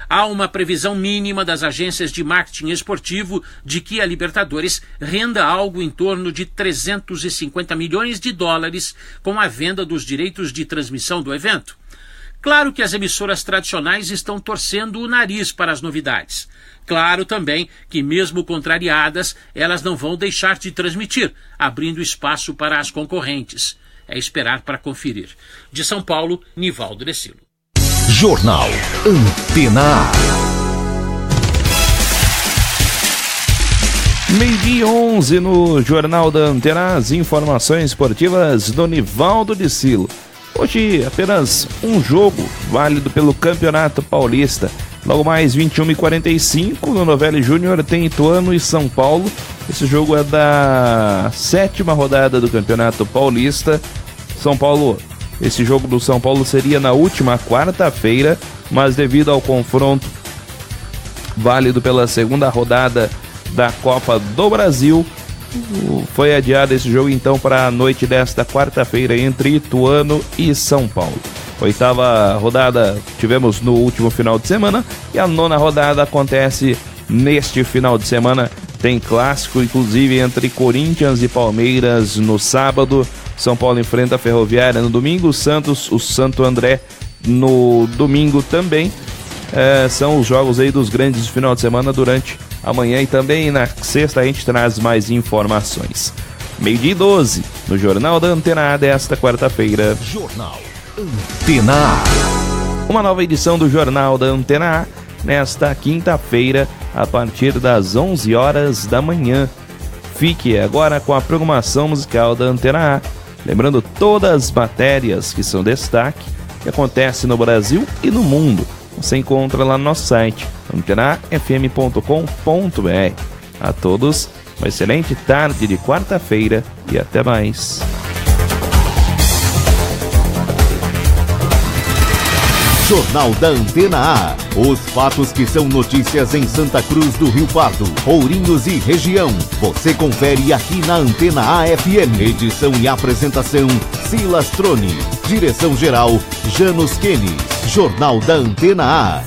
Há uma previsão mínima das agências de marketing esportivo de que a Libertadores renda algo em torno de 350 milhões de dólares com a venda dos direitos de transmissão do evento. Claro que as emissoras tradicionais estão torcendo o nariz para as novidades. Claro também que, mesmo contrariadas, elas não vão deixar de transmitir, abrindo espaço para as concorrentes. É esperar para conferir. De São Paulo, Nivaldo Decilo. Jornal Antena A. 12:11 no Jornal da Antena, as informações esportivas do Nivaldo Decilo. Hoje apenas um jogo válido pelo Campeonato Paulista. Logo mais 21h45 no Novelli Júnior tem Ituano e São Paulo. Esse jogo é da 7ª rodada do Campeonato Paulista. Esse jogo do São Paulo seria na última quarta-feira, mas devido ao confronto válido pela 2ª rodada da Copa do Brasil, foi adiado esse jogo então para a noite desta quarta-feira entre Ituano e São Paulo. 8ª rodada tivemos no último final de semana e a 9ª rodada acontece neste final de semana. Tem clássico inclusive entre Corinthians e Palmeiras no sábado. São Paulo enfrenta a Ferroviária no domingo, o Santo André no domingo também. São os jogos aí dos grandes do final de semana durante amanhã e também na sexta a gente traz mais informações. 12:12 no Jornal da Antena A desta quarta-feira. Jornal Antena A. Uma nova edição do Jornal da Antena A nesta quinta-feira a partir das 11 horas da manhã. Fique agora com a programação musical da Antena A. Lembrando todas as matérias que são destaque, que acontece no Brasil e no mundo. Você encontra lá no nosso site, antenafm.com.br. A todos, uma excelente tarde de quarta-feira e até mais. Jornal da Antena A. Os fatos que são notícias em Santa Cruz do Rio Pardo, Ourinhos e região. Você confere aqui na Antena A-FM. Edição e apresentação, Silas Troni. Direção-geral, Janos Kenis. Jornal da Antena A.